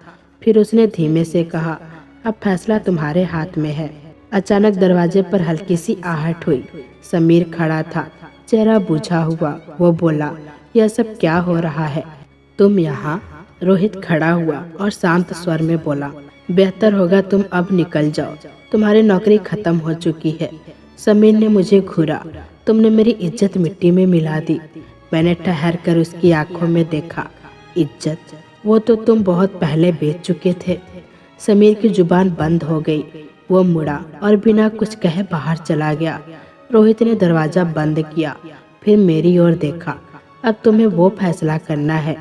फिर उसने धीमे से कहा, अब फैसला तुम्हारे हाथ में है। अचानक दरवाजे पर हल्की सी आहट हुई। समीर खड़ा था, चेहरा बुझा हुआ। वो बोला, यह सब क्या हो रहा है? तुम यहाँ? रोहित खड़ा हुआ और शांत स्वर में बोला, बेहतर होगा तुम अब निकल जाओ, तुम्हारी नौकरी खत्म हो चुकी है। समीर ने मुझे घूरा, तुमने मेरी इज्जत मिट्टी में मिला दी। मैंने ठहर कर उसकी आंखों में देखा। इज्जत? वो तो तुम बहुत पहले बेच चुके थे। समीर की जुबान बंद हो गई। वो मुड़ा और बिना कुछ कहे बाहर चला गया। रोहित ने दरवाजा बंद किया, फिर मेरी ओर देखा। अब तुम्हें वो फैसला करना है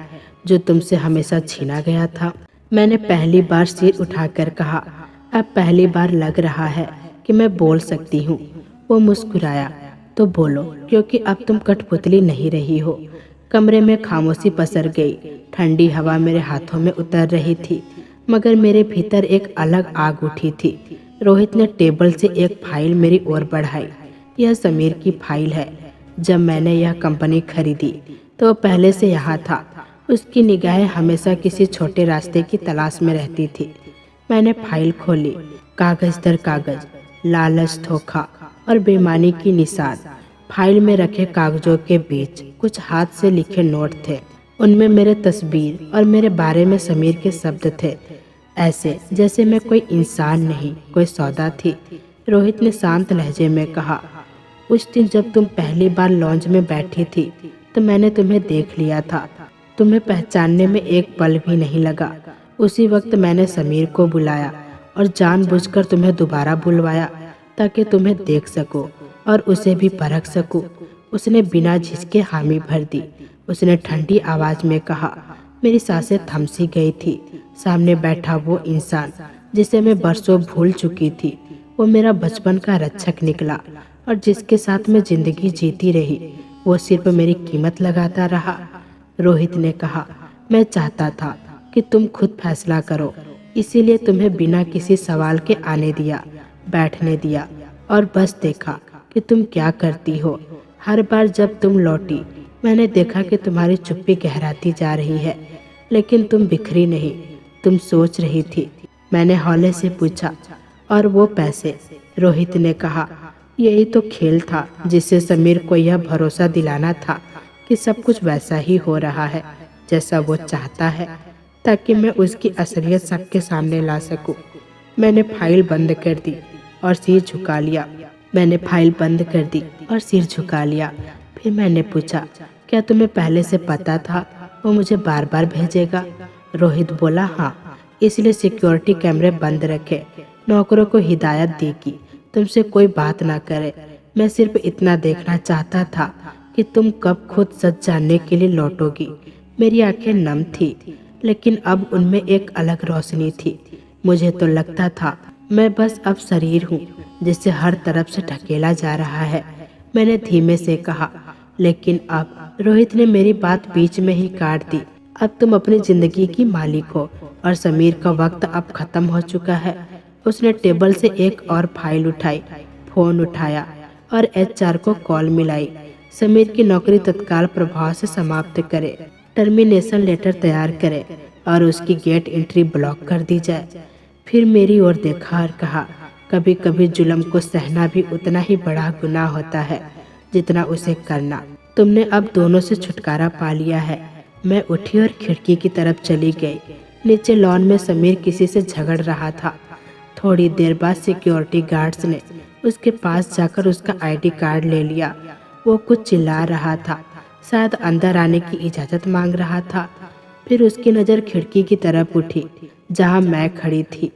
जो तुमसे हमेशा छीना गया था। मैंने पहली बार सिर उठाकर कहा, अब पहली बार लग रहा है कि मैं बोल सकती हूँ। वो मुस्कुराया, तो बोलो, क्योंकि अब तुम कठपुतली नहीं रही हो। कमरे में खामोशी पसर गई। ठंडी हवा मेरे हाथों में उतर रही थी, मगर मेरे भीतर एक अलग आग उठी थी। रोहित ने टेबल से एक फाइल मेरी ओर बढ़ाई। यह समीर की फाइल है। जब मैंने यह कंपनी खरीदी तो वो पहले से यहाँ था। उसकी निगाहें हमेशा किसी छोटे रास्ते की तलाश में रहती थी। मैंने फाइल खोली। कागज दर कागज, लालच, धोखा और बेईमानी की निशान। फाइल में रखे कागजों के बीच कुछ हाथ से लिखे नोट थे। उनमें मेरे तस्वीर और मेरे बारे में समीर के शब्द थे, ऐसे जैसे मैं कोई इंसान नहीं, कोई सौदा थी। रोहित ने शांत लहजे में कहा, उस दिन जब तुम पहली बार लॉन्च में बैठी थी तो मैंने तुम्हें देख लिया था। तुम्हें पहचानने में एक पल भी नहीं लगा। उसी वक्त मैंने समीर को बुलाया और जानबूझकर तुम्हें दोबारा बुलवाया ताकि तुम्हें देख सकूं और उसे भी परख सकूं। उसने बिना झिझके हामी भर दी। उसने ठंडी आवाज में कहा। मेरी सांसें थम सी गई थी। सामने बैठा वो इंसान जिसे मैं बरसों भूल चुकी थी, वो मेरा बचपन का रक्षक निकला और जिसके साथ मैं जिंदगी जीती रही, वो सिर्फ मेरी कीमत लगाता रहा। रोहित ने कहा, मैं चाहता था कि तुम खुद फैसला करो, इसीलिए तुम्हें बिना किसी सवाल के आने दिया, बैठने दिया और बस देखा कि तुम क्या करती हो। हर बार जब तुम लौटी, मैंने देखा कि तुम्हारी चुप्पी गहराती जा रही है, लेकिन तुम बिखरी नहीं, तुम सोच रही थी। मैंने हौले से पूछा, और वो पैसे? रोहित ने कहा, यही तो खेल था जिससे समीर को यह भरोसा दिलाना था कि सब कुछ वैसा ही हो रहा है जैसा वो चाहता है, ताकि मैं उसकी असलियत सबके सामने ला सकूं। मैंने फाइल बंद कर दी और सिर झुका लिया। फिर मैंने पूछा, क्या तुम्हें पहले से पता था वो मुझे बार बार भेजेगा? रोहित बोला, हाँ, इसलिए सिक्योरिटी कैमरे बंद रखे, नौकरों को हिदायत दी कि तुमसे कोई बात ना करे। मैं सिर्फ इतना देखना चाहता था कि तुम कब खुद सच जानने के लिए लौटोगी। मेरी आंखें नम थी, लेकिन अब उनमें एक अलग रोशनी थी। मुझे तो लगता था मैं बस अब शरीर हूँ जिसे हर तरफ से ढकेला जा रहा है। मैंने धीमे से कहा, लेकिन अब? रोहित ने मेरी बात बीच में ही काट दी। अब तुम अपनी जिंदगी की मालिक हो और समीर का वक्त अब खत्म हो चुका है। उसने टेबल से एक और फाइल उठाई, फोन उठाया और HR को कॉल मिलाई। समीर की नौकरी तत्काल प्रभाव से समाप्त करे, टर्मिनेशन लेटर तैयार करे और उसकी गेट एंट्री ब्लॉक कर दी जाए। फिर मेरी ओर देखा और कहा, कभी कभी जुल्म को सहना भी उतना ही बड़ा गुनाह होता है जितना उसे करना। तुमने अब दोनों से छुटकारा पा लिया है। मैं उठी और खिड़की की तरफ चली गई। नीचे लॉन में समीर किसी से झगड़ रहा था। थोड़ी देर बाद सिक्योरिटी गार्ड्स ने उसके पास जाकर उसका ID कार्ड ले लिया। वो कुछ चिल्ला रहा था, शायद अंदर आने की इजाज़त मांग रहा था। फिर उसकी नज़र खिड़की की तरफ उठी जहां मैं खड़ी थी।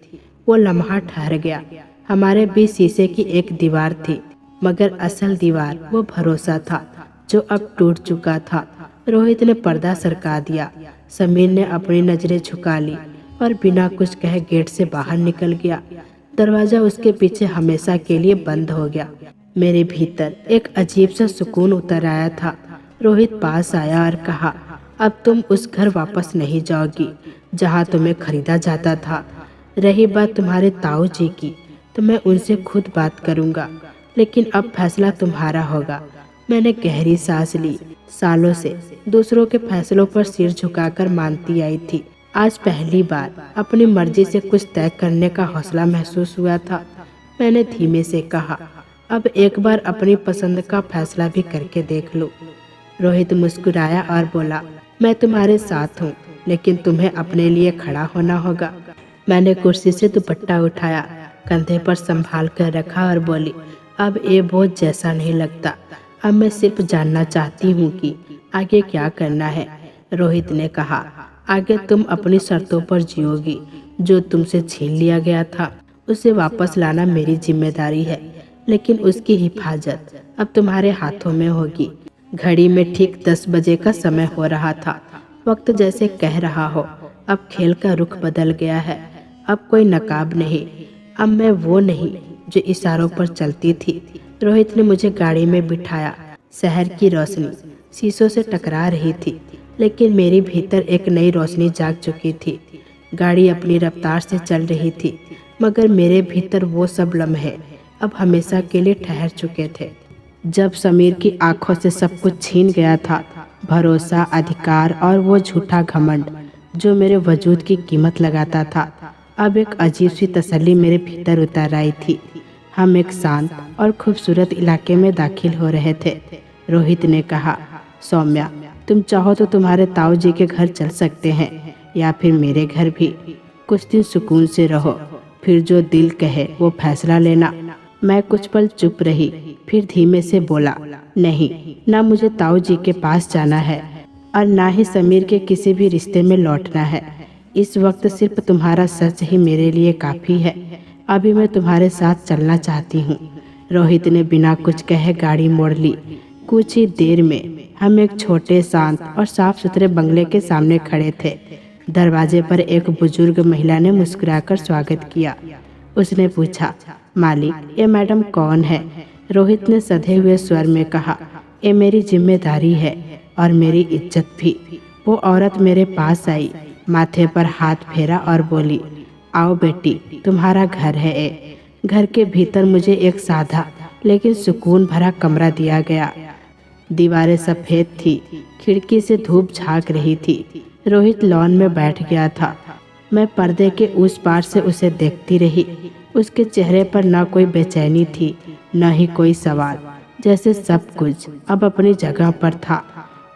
वो लम्हा ठहर गया। हमारे बीच शीशे की एक दीवार थी, मगर असल दीवार वो भरोसा था जो अब टूट चुका था। रोहित ने पर्दा सरका दिया। समीर ने अपनी नजरें झुका ली और बिना कुछ कहे गेट से बाहर निकल गया। दरवाजा उसके पीछे हमेशा के लिए बंद हो गया। मेरे भीतर एक अजीब सा सुकून उतर आया था। रोहित पास आया और कहा, अब तुम उस घर वापस नहीं जाओगी जहां तुम्हें खरीदा जाता था। रही बात तुम्हारे ताऊ जी की, तो मैं उनसे खुद बात करूंगा, लेकिन अब फैसला तुम्हारा होगा। मैंने गहरी सांस ली। सालों से दूसरों के फैसलों पर सिर झुकाकर मानती आई थी। आज पहली बार अपनी मर्जी से कुछ तय करने का हौसला महसूस हुआ था। मैंने धीमे से कहा, अब एक बार अपनी पसंद का फैसला भी करके देख लो। रोहित मुस्कुराया और बोला, मैं तुम्हारे साथ हूँ, लेकिन तुम्हें अपने लिए खड़ा होना होगा। मैंने कुर्सी से दुपट्टा उठाया, कंधे पर संभाल कर रखा और बोली, अब ये बोझ जैसा नहीं लगता। अब मैं सिर्फ जानना चाहती हूँ कि आगे क्या करना है। रोहित ने कहा, आगे तुम अपनी शर्तों पर जियोगी। जो तुमसे छीन लिया गया था उसे वापस लाना मेरी जिम्मेदारी है, लेकिन उसकी हिफाजत अब तुम्हारे हाथों में होगी। घड़ी में ठीक 10 बजे का समय हो रहा था। वक्त जैसे कह रहा हो, अब खेल का रुख बदल गया है। अब कोई नकाब नहीं, अब मैं वो नहीं जो इशारों पर चलती थी। रोहित ने मुझे गाड़ी में बिठाया। शहर की रोशनी शीशों से टकरा रही थी, लेकिन मेरी भीतर एक नई रोशनी जाग चुकी थी। गाड़ी अपनी रफ्तार से चल रही थी, मगर मेरे भीतर वो सब लम्हे अब हमेशा के लिए ठहर चुके थे। जब समीर की आंखों से सब कुछ छीन गया था, भरोसा, अधिकार और वो झूठा घमंड जो मेरे वजूद की कीमत लगाता था, अब एक अजीब सी तसल्ली मेरे भीतर उतर आई थी। हम एक शांत और खूबसूरत इलाके में दाखिल हो रहे थे। रोहित ने कहा, सौम्या, तुम चाहो तो तुम्हारे ताऊ जी के घर चल सकते हैं या फिर मेरे घर भी। कुछ दिन सुकून से रहो, फिर जो दिल कहे वो फैसला लेना। मैं कुछ पल चुप रही, फिर धीमे से बोला, नहीं, ना मुझे ताऊ जी के पास जाना है और ना ही समीर के किसी भी रिश्ते में लौटना है। इस वक्त सिर्फ तुम्हारा सच ही मेरे लिए काफ़ी है। अभी मैं तुम्हारे साथ चलना चाहती हूँ। रोहित ने बिना कुछ कहे गाड़ी मोड़ ली। कुछ ही देर में हम एक छोटे, शांत और साफ सुथरे बंगले के सामने खड़े थे। दरवाजे पर एक बुजुर्ग महिला ने मुस्कुराकर स्वागत किया। उसने पूछा, मालिक, ये मैडम कौन है? रोहित ने सधे हुए स्वर में कहा, ये मेरी जिम्मेदारी है और मेरी इज्जत भी। वो औरत मेरे पास आई, माथे पर हाथ फेरा और बोली, आओ बेटी, तुम्हारा घर है ये। घर के भीतर मुझे एक सादा लेकिन सुकून भरा कमरा दिया गया। दीवारें सफ़ेद थी, खिड़की से धूप झांक रही थी। रोहित लॉन में बैठ गया था। मैं पर्दे के उस पार से उसे देखती रही। उसके चेहरे पर न कोई बेचैनी थी, न ही कोई सवाल, जैसे सब कुछ अब अपनी जगह पर था।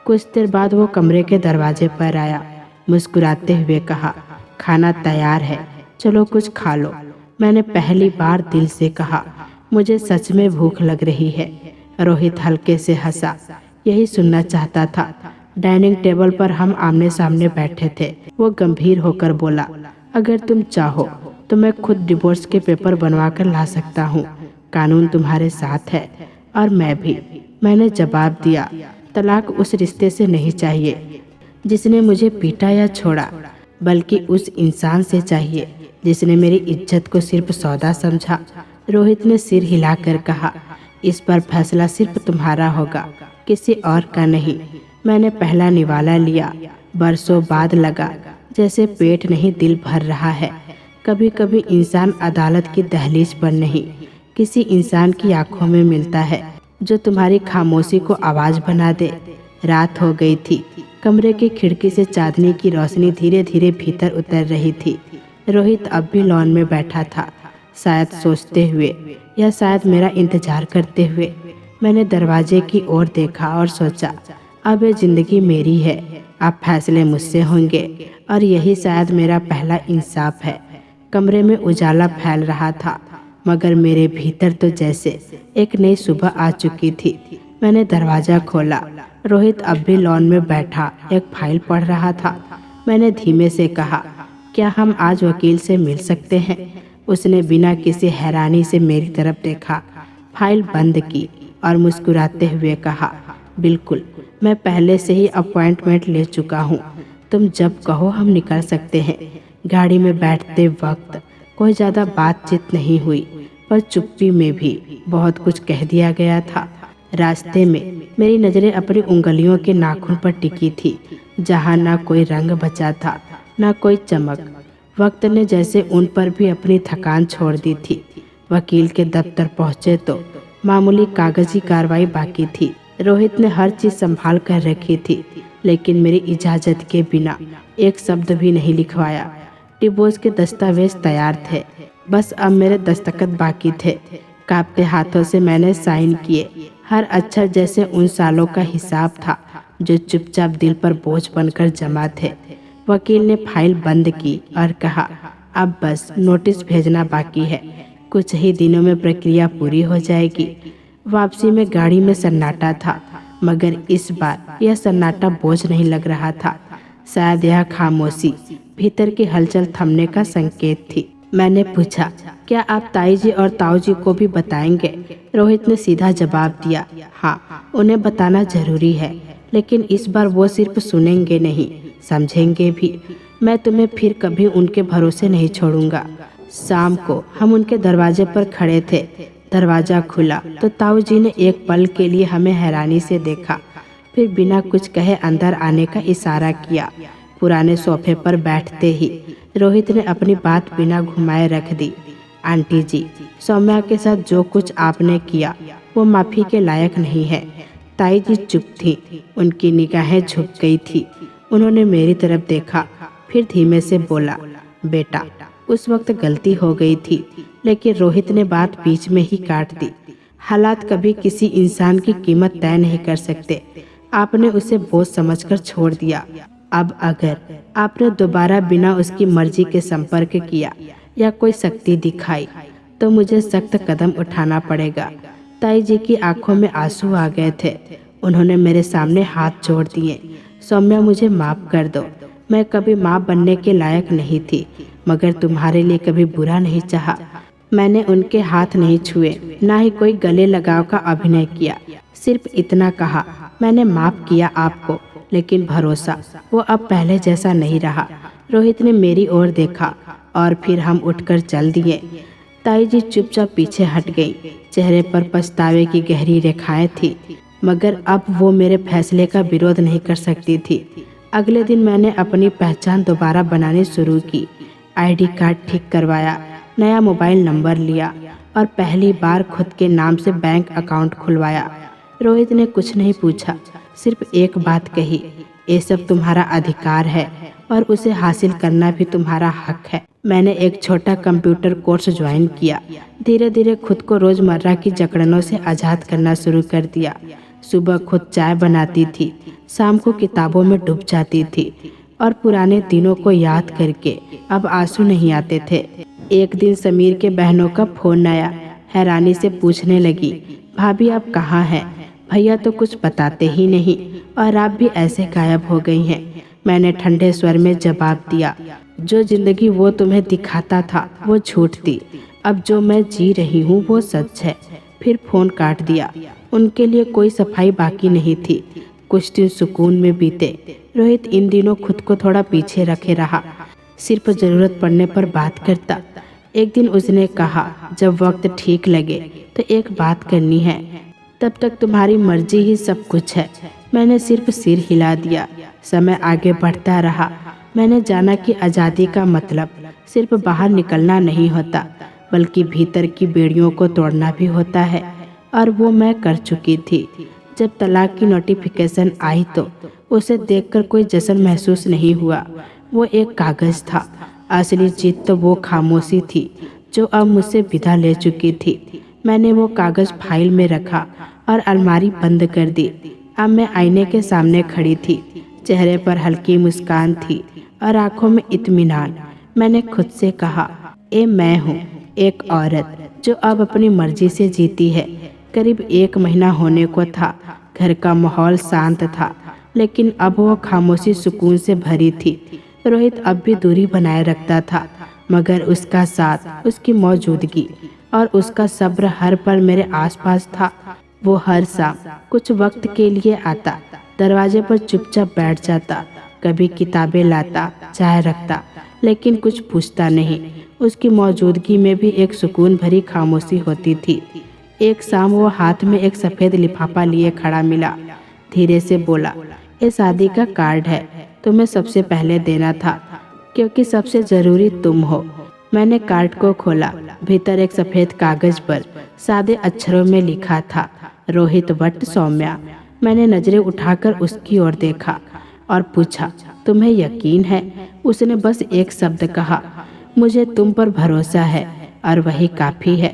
कुछ देर बाद वो कमरे के दरवाजे पर आया, मुस्कुराते हुए कहा, खाना तैयार है, चलो कुछ खा लो। मैंने पहली बार दिल से कहा, मुझे सच में भूख लग रही है। रोहित हल्के से हंसा, यही सुनना चाहता था। डाइनिंग टेबल पर हम आमने सामने बैठे थे। वो गंभीर होकर बोला, अगर तुम चाहो तो मैं खुद डिवोर्स के पेपर बनवा कर ला सकता हूँ। कानून तुम्हारे साथ है और मैं भी। मैंने जवाब दिया, तलाक उस रिश्ते से नहीं चाहिए जिसने मुझे पीटा या छोड़ा, बल्कि उस इंसान से चाहिए जिसने मेरी इज्जत को सिर्फ सौदा समझा। रोहित ने सिर हिलाकर कहा, इस पर फैसला सिर्फ तुम्हारा होगा, किसी और का नहीं। मैंने पहला निवाला लिया। बरसों बाद लगा जैसे पेट नहीं दिल भर रहा है। कभी कभी इंसान अदालत की दहलीज पर नहीं, किसी इंसान की आंखों में मिलता है जो तुम्हारी खामोशी को आवाज बना दे। रात हो गई थी। कमरे की खिड़की से चांदनी की रोशनी धीरे धीरे भीतर उतर रही थी। रोहित अब भी लॉन में बैठा था, शायद सोचते हुए या शायद मेरा इंतजार करते हुए। मैंने दरवाजे की ओर देखा और सोचा, अब ये जिंदगी मेरी है, अब फैसले मुझसे होंगे और यही शायद मेरा पहला इंसाफ है। कमरे में उजाला फैल रहा था, मगर मेरे भीतर तो जैसे एक नई सुबह आ चुकी थी। मैंने दरवाजा खोला। रोहित अब भी लॉन में बैठा एक फाइल पढ़ रहा था। मैंने धीमे से कहा, क्या हम आज वकील से मिल सकते हैं? उसने बिना किसी हैरानी से मेरी तरफ देखा, फाइल बंद की और मुस्कुराते हुए कहा, बिल्कुल, मैं पहले से ही अपॉइंटमेंट ले चुका हूँ। तुम जब कहो हम निकल सकते हैं। गाड़ी में बैठते वक्त कोई ज़्यादा बातचीत नहीं हुई, पर चुप्पी में भी बहुत कुछ कह दिया गया था। रास्ते में मेरी नज़रें अपनी उंगलियों के नाखून पर टिकी थी, जहाँ ना कोई रंग बचा था, ना कोई चमक। वक्त ने जैसे उन पर भी अपनी थकान छोड़ दी थी। वकील के दफ्तर पहुँचे तो मामूली कागजी कार्रवाई बाकी थी। रोहित ने हर चीज़ संभाल कर रखी थी, लेकिन मेरी इजाज़त के बिना एक शब्द भी नहीं लिखवाया। डिवोर्स के दस्तावेज तैयार थे, बस अब मेरे दस्तखत बाकी थे। कांपते हाथों से मैंने साइन किए। हर अक्षर जैसे उन सालों का हिसाब था जो चुपचाप दिल पर बोझ बनकर जमा थे। वकील ने फाइल बंद की और कहा, अब बस नोटिस भेजना बाकी है, कुछ ही दिनों में प्रक्रिया पूरी हो जाएगी। वापसी में गाड़ी में सन्नाटा था, मगर इस बार यह सन्नाटा बोझ नहीं लग रहा था। शायद यह खामोशी भीतर की हलचल थमने का संकेत थी। मैंने पूछा, क्या आप ताई जी और ताऊ जी को भी बताएंगे? रोहित ने सीधा जवाब दिया, हाँ, उन्हें बताना जरूरी है, लेकिन इस बार वो सिर्फ सुनेंगे नहीं, समझेंगे भी। मैं तुम्हें फिर कभी उनके भरोसे नहीं छोड़ूंगा। शाम को हम उनके दरवाजे पर खड़े थे। दरवाजा खुला तो ताऊ जी ने एक पल के लिए हमें हैरानी से देखा, फिर बिना कुछ कहे अंदर आने का इशारा किया। पुराने सोफे पर बैठते ही रोहित ने अपनी बात बिना घुमाए रख दी। आंटी जी, सौम्या के साथ जो कुछ आपने किया वो माफ़ी के लायक नहीं है। ताई जी चुप थी, उनकी निगाहें झुक गई थी। उन्होंने मेरी तरफ देखा, फिर धीमे से बोला, बेटा, उस वक्त गलती हो गई थी, लेकिन रोहित ने बात बीच में ही काट दी। हालात कभी किसी इंसान की कीमत तय नहीं कर सकते। आपने उसे बोझ समझकर छोड़ दिया। अब अगर आपने दोबारा बिना उसकी मर्जी के संपर्क किया या कोई शक्ति दिखाई तो मुझे सख्त कदम उठाना पड़ेगा। ताई जी की आंखों में आंसू आ गए थे। उन्होंने मेरे सामने हाथ जोड़ दिए। सौम्या, मुझे माफ कर दो। मैं कभी माँ बनने के लायक नहीं थी, मगर तुम्हारे लिए कभी बुरा नहीं चाहा। मैंने उनके हाथ नहीं छुए, ना ही कोई गले लगाव का अभिनय किया। सिर्फ इतना कहा, मैंने माफ किया आपको, लेकिन भरोसा वो अब पहले जैसा नहीं रहा। रोहित ने मेरी ओर देखा और फिर हम उठकर चल दिए। ताई जी चुपचाप पीछे हट गई। चेहरे पर पछतावे की गहरी रेखाएं थी, मगर अब वो मेरे फैसले का विरोध नहीं कर सकती थी। अगले दिन मैंने अपनी पहचान दोबारा बनानी शुरू की। आईडी कार्ड ठीक करवाया, नया मोबाइल नंबर लिया और पहली बार खुद के नाम से बैंक अकाउंट खुलवाया। रोहित ने कुछ नहीं पूछा, सिर्फ एक बात कही, ये सब तुम्हारा अधिकार है और उसे हासिल करना भी तुम्हारा हक है। मैंने एक छोटा कंप्यूटर कोर्स ज्वाइन किया। धीरे धीरे खुद को रोजमर्रा की जकड़नों से आज़ाद करना शुरू कर दिया। सुबह खुद चाय बनाती थी, शाम को किताबों में डूब जाती थी और पुराने दिनों को याद करके अब आंसू नहीं आते थे। एक दिन समीर के बहनों का फोन आया। हैरानी से पूछने लगी, भाभी आप कहाँ हैं? भैया तो कुछ बताते ही नहीं और आप भी ऐसे गायब हो गई हैं। मैंने ठंडे स्वर में जवाब दिया, जो जिंदगी वो तुम्हें दिखाता था वो झूठ थी, अब जो मैं जी रही हूँ वो सच है। फिर फोन काट दिया। उनके लिए कोई सफाई बाकी नहीं थी। कुछ दिन सुकून में बीते। रोहित इन दिनों खुद को थोड़ा पीछे रखे रहा, सिर्फ जरूरत पड़ने पर बात करता। एक दिन उसने कहा, जब वक्त ठीक लगे तो एक बात करनी है, तब तक तुम्हारी मर्जी ही सब कुछ है। मैंने सिर्फ सिर हिला दिया। समय आगे बढ़ता रहा। मैंने जाना कि आज़ादी का मतलब सिर्फ बाहर निकलना नहीं होता, बल्कि भीतर की बेड़ियों को तोड़ना भी होता है, और वो मैं कर चुकी थी। जब तलाक की नोटिफिकेशन आई तो उसे देखकर कोई जश्न महसूस नहीं हुआ। वो एक कागज़ था। असली जीत तो वो खामोशी थी जो अब मुझसे विदा ले चुकी थी। मैंने वो कागज़ फाइल में रखा और अलमारी बंद कर दी। अब मैं आईने के सामने खड़ी थी। चेहरे पर हल्की मुस्कान थी और आंखों में इत्मीनान। मैंने खुद से कहा, ये मैं हूँ, एक औरत जो अब अपनी मर्जी से जीती है। करीब 1 महीना होने को था। घर का माहौल शांत था, लेकिन अब वो खामोशी सुकून से भरी थी। रोहित अब भी दूरी बनाए रखता था, मगर उसका साथ, उसकी मौजूदगी और उसका सब्र हर पल मेरे आसपास था। वो हर शाम कुछ वक्त के लिए आता, दरवाजे पर चुपचाप बैठ जाता, कभी किताबें लाता, चाय रखता, लेकिन कुछ पूछता नहीं। उसकी मौजूदगी में भी एक सुकून भरी खामोशी होती थी। एक शाम वो हाथ में एक सफ़ेद लिफाफा लिए खड़ा मिला। धीरे से बोला, ये शादी का कार्ड है, तुम्हें सबसे पहले देना था, क्योंकि सबसे ज़रूरी तुम हो। मैंने कार्ड को खोला। भीतर एक सफ़ेद कागज़ पर सादे अक्षरों में लिखा था, रोहित भट्ट सौम्या। मैंने नज़रें उठाकर उसकी ओर देखा और पूछा, तुम्हें यकीन है? उसने बस एक शब्द कहा, मुझे तुम पर भरोसा है, और वही काफ़ी है।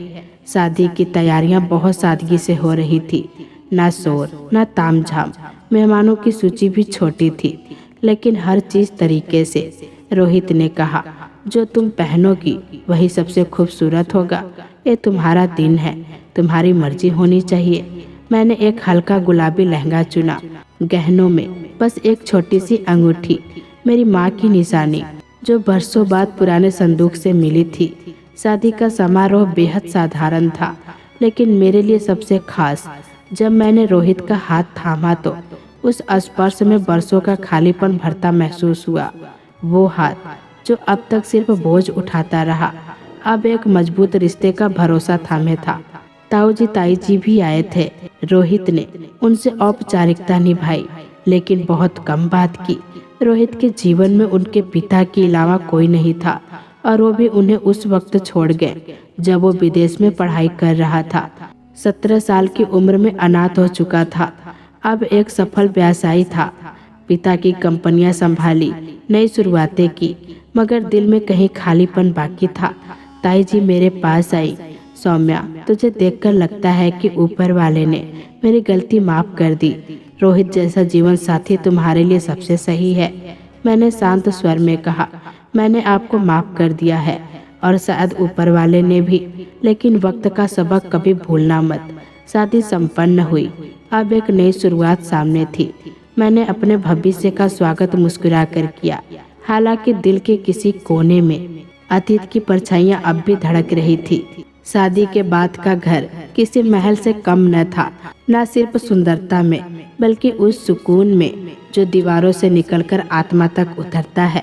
शादी की तैयारियां बहुत सादगी से हो रही थी। ना शोर, ना तामझाम। मेहमानों की सूची भी छोटी थी, लेकिन हर चीज़ तरीके से। रोहित ने कहा, जो तुम पहनोगी वही सबसे खूबसूरत होगा। ये तुम्हारा दिन है, तुम्हारी मर्जी होनी चाहिए। मैंने एक हल्का गुलाबी लहंगा चुना। गहनों में बस एक छोटी सी अंगूठी, मेरी माँ की निशानी, जो बरसों बाद पुराने संदूक से मिली थी। शादी का समारोह बेहद साधारण था, लेकिन मेरे लिए सबसे खास। जब मैंने रोहित का हाथ थामा तो उस स्पर्श में बरसों का खालीपन भरता महसूस हुआ। वो हाथ जो अब तक सिर्फ बोझ उठाता रहा, अब एक मजबूत रिश्ते का भरोसा थामे था। ताऊ जी ताई जी भी आए थे। रोहित ने उनसे औपचारिकता निभाई, लेकिन बहुत कम बात की। रोहित के जीवन में उनके पिता के अलावा कोई नहीं था, और वो भी उन्हें उस वक्त छोड़ गए जब वो विदेश में पढ़ाई कर रहा था। 17 साल की उम्र में अनाथ हो चुका था। अब एक सफल व्यवसायी था। पिता की कंपनियां संभाली, नई शुरुआतें की, मगर दिल में कहीं खालीपन बाकी था। ताई जी मेरे पास आई। सौम्या, तुझे देखकर लगता है कि ऊपर वाले ने मेरी गलती माफ कर दी। रोहित जैसा जीवन साथी तुम्हारे लिए सबसे सही है। मैंने शांत स्वर में कहा। मैंने आपको माफ कर दिया है और शायद ऊपर वाले ने भी, लेकिन वक्त का सबक कभी भूलना मत। शादी संपन्न हुई। अब एक नई शुरुआत सामने थी। मैंने अपने भविष्य का स्वागत मुस्कुराकर किया। हालांकि दिल के किसी कोने में अतीत की परछाइयां अब भी धड़क रही थी। शादी के बाद का घर किसी महल से कम न था, न सिर्फ सुंदरता में बल्कि उस सुकून में जो दीवारों से निकलकर आत्मा तक उतरता है।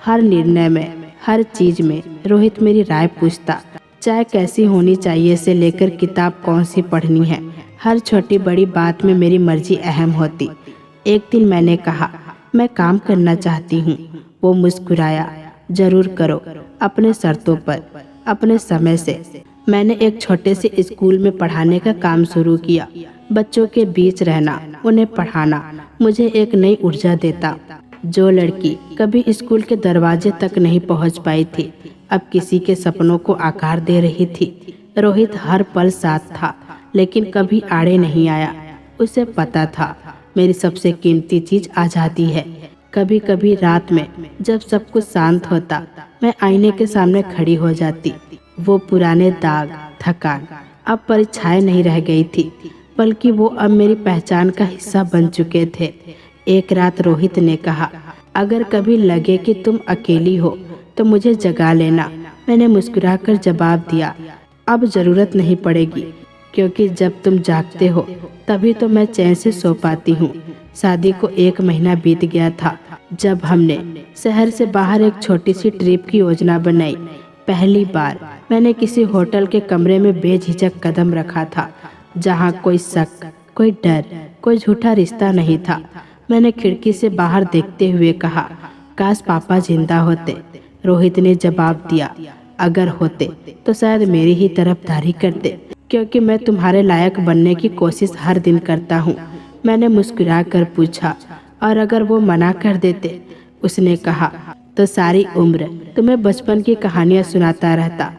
हर निर्णय में, हर चीज में रोहित मेरी राय पूछता। चाय कैसी होनी चाहिए से लेकर किताब कौन सी पढ़नी है, हर छोटी बड़ी बात में मेरी मर्जी अहम होती। एक दिन मैंने कहा, मैं काम करना चाहती हूँ। वो मुस्कुराया। जरूर करो, अपने शर्तों पर, अपने समय से। मैंने एक छोटे से स्कूल में पढ़ाने का काम शुरू किया। बच्चों के बीच रहना, उन्हें पढ़ाना मुझे एक नई ऊर्जा देता। जो लड़की कभी स्कूल के दरवाजे तक नहीं पहुंच पाई थी, अब किसी के सपनों को आकार दे रही थी। रोहित हर पल साथ था, लेकिन कभी आड़े नहीं आया। उसे पता था मेरी सबसे कीमती चीज आजादी है। कभी कभी रात में जब सब कुछ शांत होता, मैं आईने के सामने खड़ी हो जाती। वो पुराने दाग, थकान अब परीक्षाएं नहीं रह गई थी, बल्कि वो अब मेरी पहचान का हिस्सा बन चुके थे। एक रात रोहित ने कहा, अगर कभी लगे कि तुम अकेली हो तो मुझे जगा लेना। मैंने मुस्कुराकर जवाब दिया, अब जरूरत नहीं पड़ेगी, क्योंकि जब तुम जागते हो तभी तो मैं चैन से सो पाती हूँ। शादी को 1 महीना बीत गया था जब हमने शहर से बाहर एक छोटी सी ट्रिप की योजना बनाई। पहली बार मैंने किसी होटल के कमरे में बेझिझक कदम रखा था, जहाँ कोई शक, कोई डर, कोई झूठा रिश्ता नहीं था। मैंने खिड़की से बाहर देखते हुए कहा, काश पापा जिंदा होते। रोहित ने जवाब दिया, अगर होते तो शायद मेरी ही तरफदारी करते, क्योंकि मैं तुम्हारे लायक बनने की कोशिश हर दिन करता हूँ। मैंने मुस्कुरा कर पूछा, और अगर वो मना कर देते? उसने कहा, तो सारी उम्र तुम्हें बचपन की कहानियां सुनाता रहता,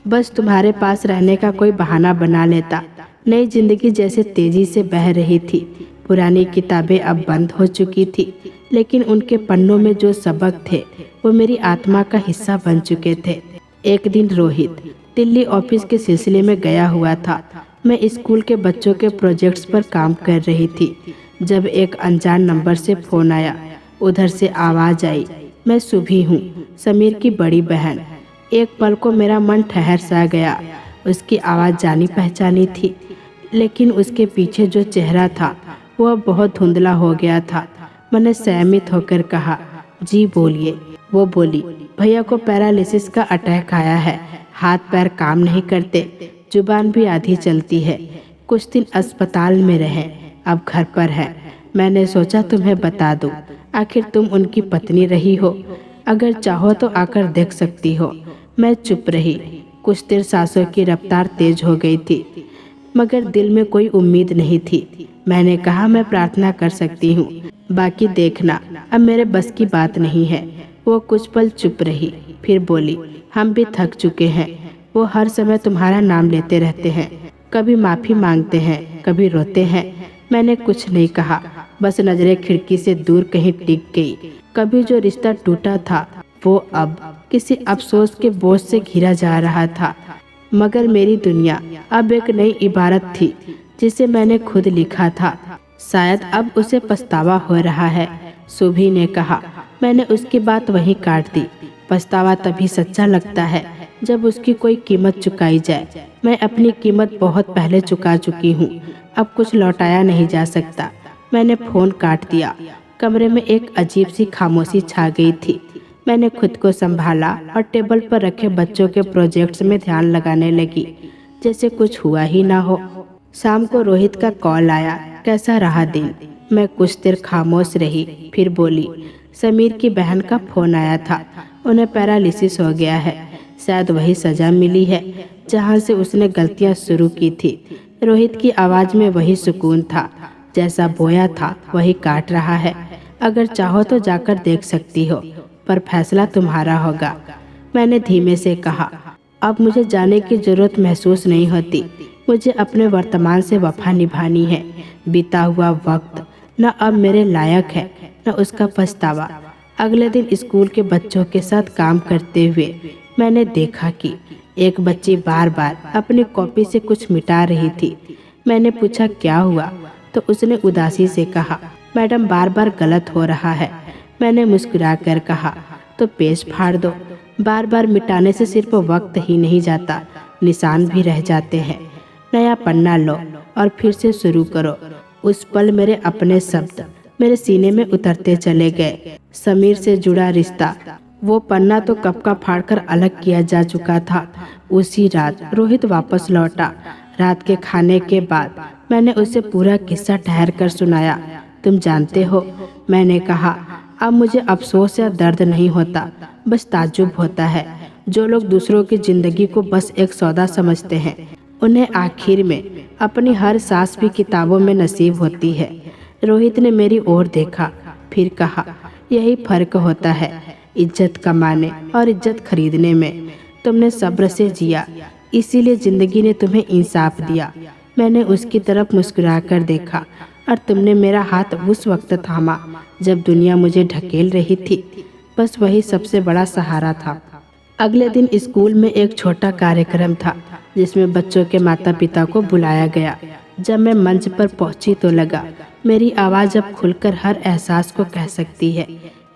बस तुम्हारे पास रहने का कोई बहाना बना लेता। नई जिंदगी जैसे तेजी से बह रही थी। पुरानी किताबें अब बंद हो चुकी थी, लेकिन उनके पन्नों में जो सबक थे वो मेरी आत्मा का हिस्सा बन चुके थे। एक दिन रोहित दिल्ली ऑफिस के सिलसिले में गया हुआ था। मैं स्कूल के बच्चों के प्रोजेक्ट्स पर काम कर रही थी जब एक अनजान नंबर से फोन आया। उधर से आवाज आई, मैं सुभी हूँ, समीर की बड़ी बहन। एक पल को मेरा मन ठहर सा गया। उसकी आवाज़ जानी पहचानी थी, लेकिन उसके पीछे जो चेहरा था वह बहुत धुंधला हो गया था। मैंने सहमित होकर कहा, जी बोलिए। वो बोली, भैया को पैरालिसिस का अटैक आया है, हाथ पैर काम नहीं करते, जुबान भी आधी चलती है। कुछ दिन अस्पताल में रहे, अब घर पर है। मैंने सोचा तुम्हें बता दूं, आखिर तुम उनकी पत्नी रही हो, अगर चाहो तो आकर देख सकती हो। मैं चुप रही। कुछ देर सांसों की रफ्तार तेज हो गई थी, मगर दिल में कोई उम्मीद नहीं थी। मैंने कहा, मैं प्रार्थना कर सकती हूँ, बाकी देखना, अब मेरे बस की बात नहीं है। वो कुछ पल चुप रही, फिर बोली, हम भी थक चुके हैं। वो हर समय तुम्हारा नाम लेते रहते हैं, कभी माफी मांगते हैं, कभी रोते हैं। मैंने कुछ नहीं कहा, बस नजरें खिड़की से दूर कहीं टिक गई। कभी जो रिश्ता टूटा था वो अब किसी अफसोस के बोझ से घिरा जा रहा था। मगर मेरी दुनिया अब एक नई इबारत थी जिसे मैंने खुद लिखा था। शायद अब उसे पछतावा हो रहा है, सुभी ने कहा। मैंने उसकी बात वहीं काट दी। पछतावा तभी सच्चा लगता है जब उसकी कोई कीमत चुकाई जाए। मैं अपनी कीमत बहुत पहले चुका चुकी हूँ, अब कुछ लौटाया नहीं जा सकता। मैंने फोन काट दिया। कमरे में एक अजीब सी खामोशी छा गई थी। मैंने खुद को संभाला और टेबल पर रखे बच्चों के प्रोजेक्ट्स में ध्यान लगाने लगी, जैसे कुछ हुआ ही ना हो। शाम को रोहित का कॉल आया, कैसा रहा दिन? मैं कुछ देर खामोश रही, फिर बोली, समीर की बहन का फोन आया था, उन्हें पैरालिसिस हो गया है। शायद वही सजा मिली है जहाँ से उसने गलतियाँ शुरू की थी। रोहित की आवाज में वही सुकून था, जैसा बोया था वही काट रहा है। अगर चाहो तो जाकर देख सकती हो। पर फैसला तुम्हारा होगा। मैंने धीमे से कहा, अब मुझे जाने की जरूरत महसूस नहीं होती। मुझे अपने वर्तमान से वफा निभानी है। बीता हुआ वक्त न अब मेरे लायक है न उसका पछतावा। अगले दिन स्कूल के बच्चों के साथ काम करते हुए मैंने देखा कि एक बच्ची बार बार अपनी कॉपी से कुछ मिटा रही थी। मैंने पूछा क्या हुआ, तो उसने उदासी से कहा, मैडम बार बार गलत हो रहा है। मैंने मुस्कुराकर कहा, तो पेज फाड़ दो। बार बार मिटाने से सिर्फ वक्त ही नहीं जाता, निशान भी रह जाते हैं। नया पन्ना लो और फिर से शुरू करो। उस पल मेरे अपने शब्द मेरे सीने में उतरते चले गए। समीर से जुड़ा रिश्ता, वो पन्ना तो कब का फाड़कर अलग किया जा चुका था। उसी रात रोहित वापस लौटा। रात के खाने के बाद मैंने उसे पूरा किस्सा ठहर कर सुनाया। तुम जानते हो, मैंने कहा, अब मुझे अफसोस या दर्द नहीं होता, बस ताज्जुब होता है। जो लोग दूसरों की जिंदगी को बस एक सौदा समझते हैं, उन्हें आखिर में अपनी हर सांस भी किताबों में नसीब होती है। रोहित ने मेरी ओर देखा, फिर कहा, यही फर्क होता है इज्जत कमाने और इज्जत खरीदने में। तुमने सब्र से जिया, इसीलिए जिंदगी ने तुम्हें इंसाफ दिया। मैंने उसकी तरफ मुस्कुराकर देखा और तुमने मेरा हाथ उस वक्त थामा जब दुनिया मुझे ढकेल रही थी। बस वही सबसे बड़ा सहारा था। अगले दिन स्कूल में एक छोटा कार्यक्रम था जिसमें बच्चों के माता पिता को बुलाया गया। जब मैं मंच पर पहुंची तो लगा मेरी आवाज़ अब खुलकर हर एहसास को कह सकती है।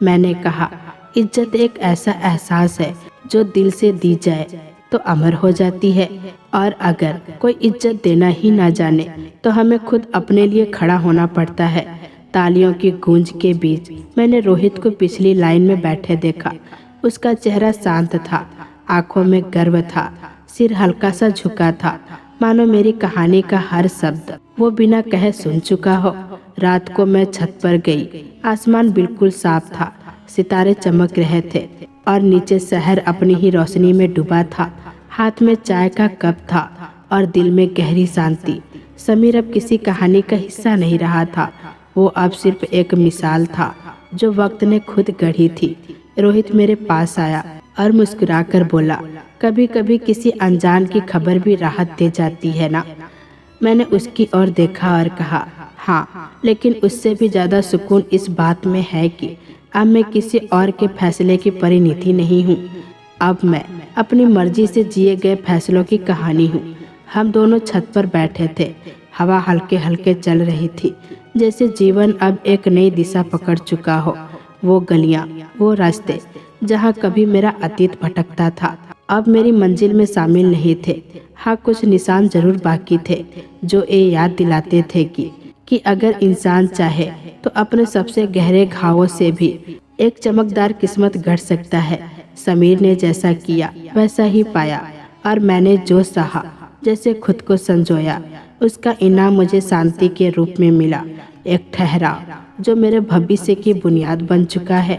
मैंने कहा, इज्जत एक ऐसा एहसास है जो दिल से दी जाए तो अमर हो जाती है, और अगर कोई इज्जत देना ही ना जाने तो हमें खुद अपने लिए खड़ा होना पड़ता है। तालियों की गूंज के बीच मैंने रोहित को पिछली लाइन में बैठे देखा। उसका चेहरा शांत था, आंखों में गर्व था, सिर हल्का सा झुका था, मानो मेरी कहानी का हर शब्द वो बिना कहे सुन चुका हो। रात को मैं छत पर गई। आसमान बिल्कुल साफ था, सितारे चमक रहे थे और नीचे शहर अपनी ही रोशनी में डूबा था। हाथ में चाय का कप था और दिल में गहरी शांति। समीर अब किसी कहानी का हिस्सा नहीं रहा था, वो अब सिर्फ एक मिसाल था जो वक्त ने खुद गढ़ी थी। रोहित मेरे पास आया और मुस्कुराकर बोला, कभी कभी किसी अनजान की खबर भी राहत दे जाती है ना। मैंने उसकी ओर देखा और कहा, हाँ, लेकिन उससे भी ज़्यादा सुकून इस बात में है कि अब मैं किसी और के फैसले की परिणति नहीं हूँ। अब मैं अपनी मर्जी से जिए गए फैसलों की कहानी हूँ। हम दोनों छत पर बैठे थे। हवा हल्के हल्के चल रही थी, जैसे जीवन अब एक नई दिशा पकड़ चुका हो। वो गलियाँ, वो रास्ते जहाँ कभी मेरा अतीत भटकता था, अब मेरी मंजिल में शामिल नहीं थे। हाँ, कुछ निशान जरूर बाकी थे जो ये याद दिलाते थे कि अगर इंसान चाहे तो अपने सबसे गहरे घावों से भी एक चमकदार किस्मत गढ़ सकता है। समीर ने जैसा किया वैसा ही पाया, और मैंने जो सहा, जैसे खुद को संजोया, उसका इनाम मुझे शांति के रूप में मिला। एक ठहराव जो मेरे भविष्य की बुनियाद बन चुका है।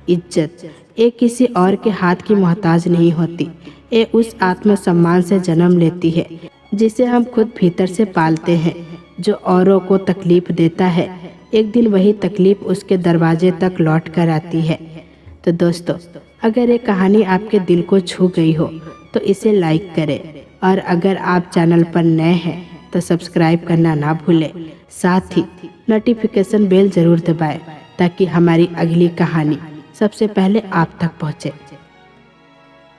इज्जत ये किसी और के हाथ की मोहताज नहीं होती, ये उस आत्मसम्मान से जन्म लेती है जिसे हम खुद भीतर से पालते हैं। जो औरों को तकलीफ देता है, एक दिन वही तकलीफ उसके दरवाजे तक लौट कर आती है। तो दोस्तों, अगर ये कहानी आपके दिल को छू गई हो तो इसे लाइक करें, और अगर आप चैनल पर नए हैं तो सब्सक्राइब करना ना भूलें। साथ ही नोटिफिकेशन बेल ज़रूर दबाएं ताकि हमारी अगली कहानी सबसे पहले आप तक पहुँचे।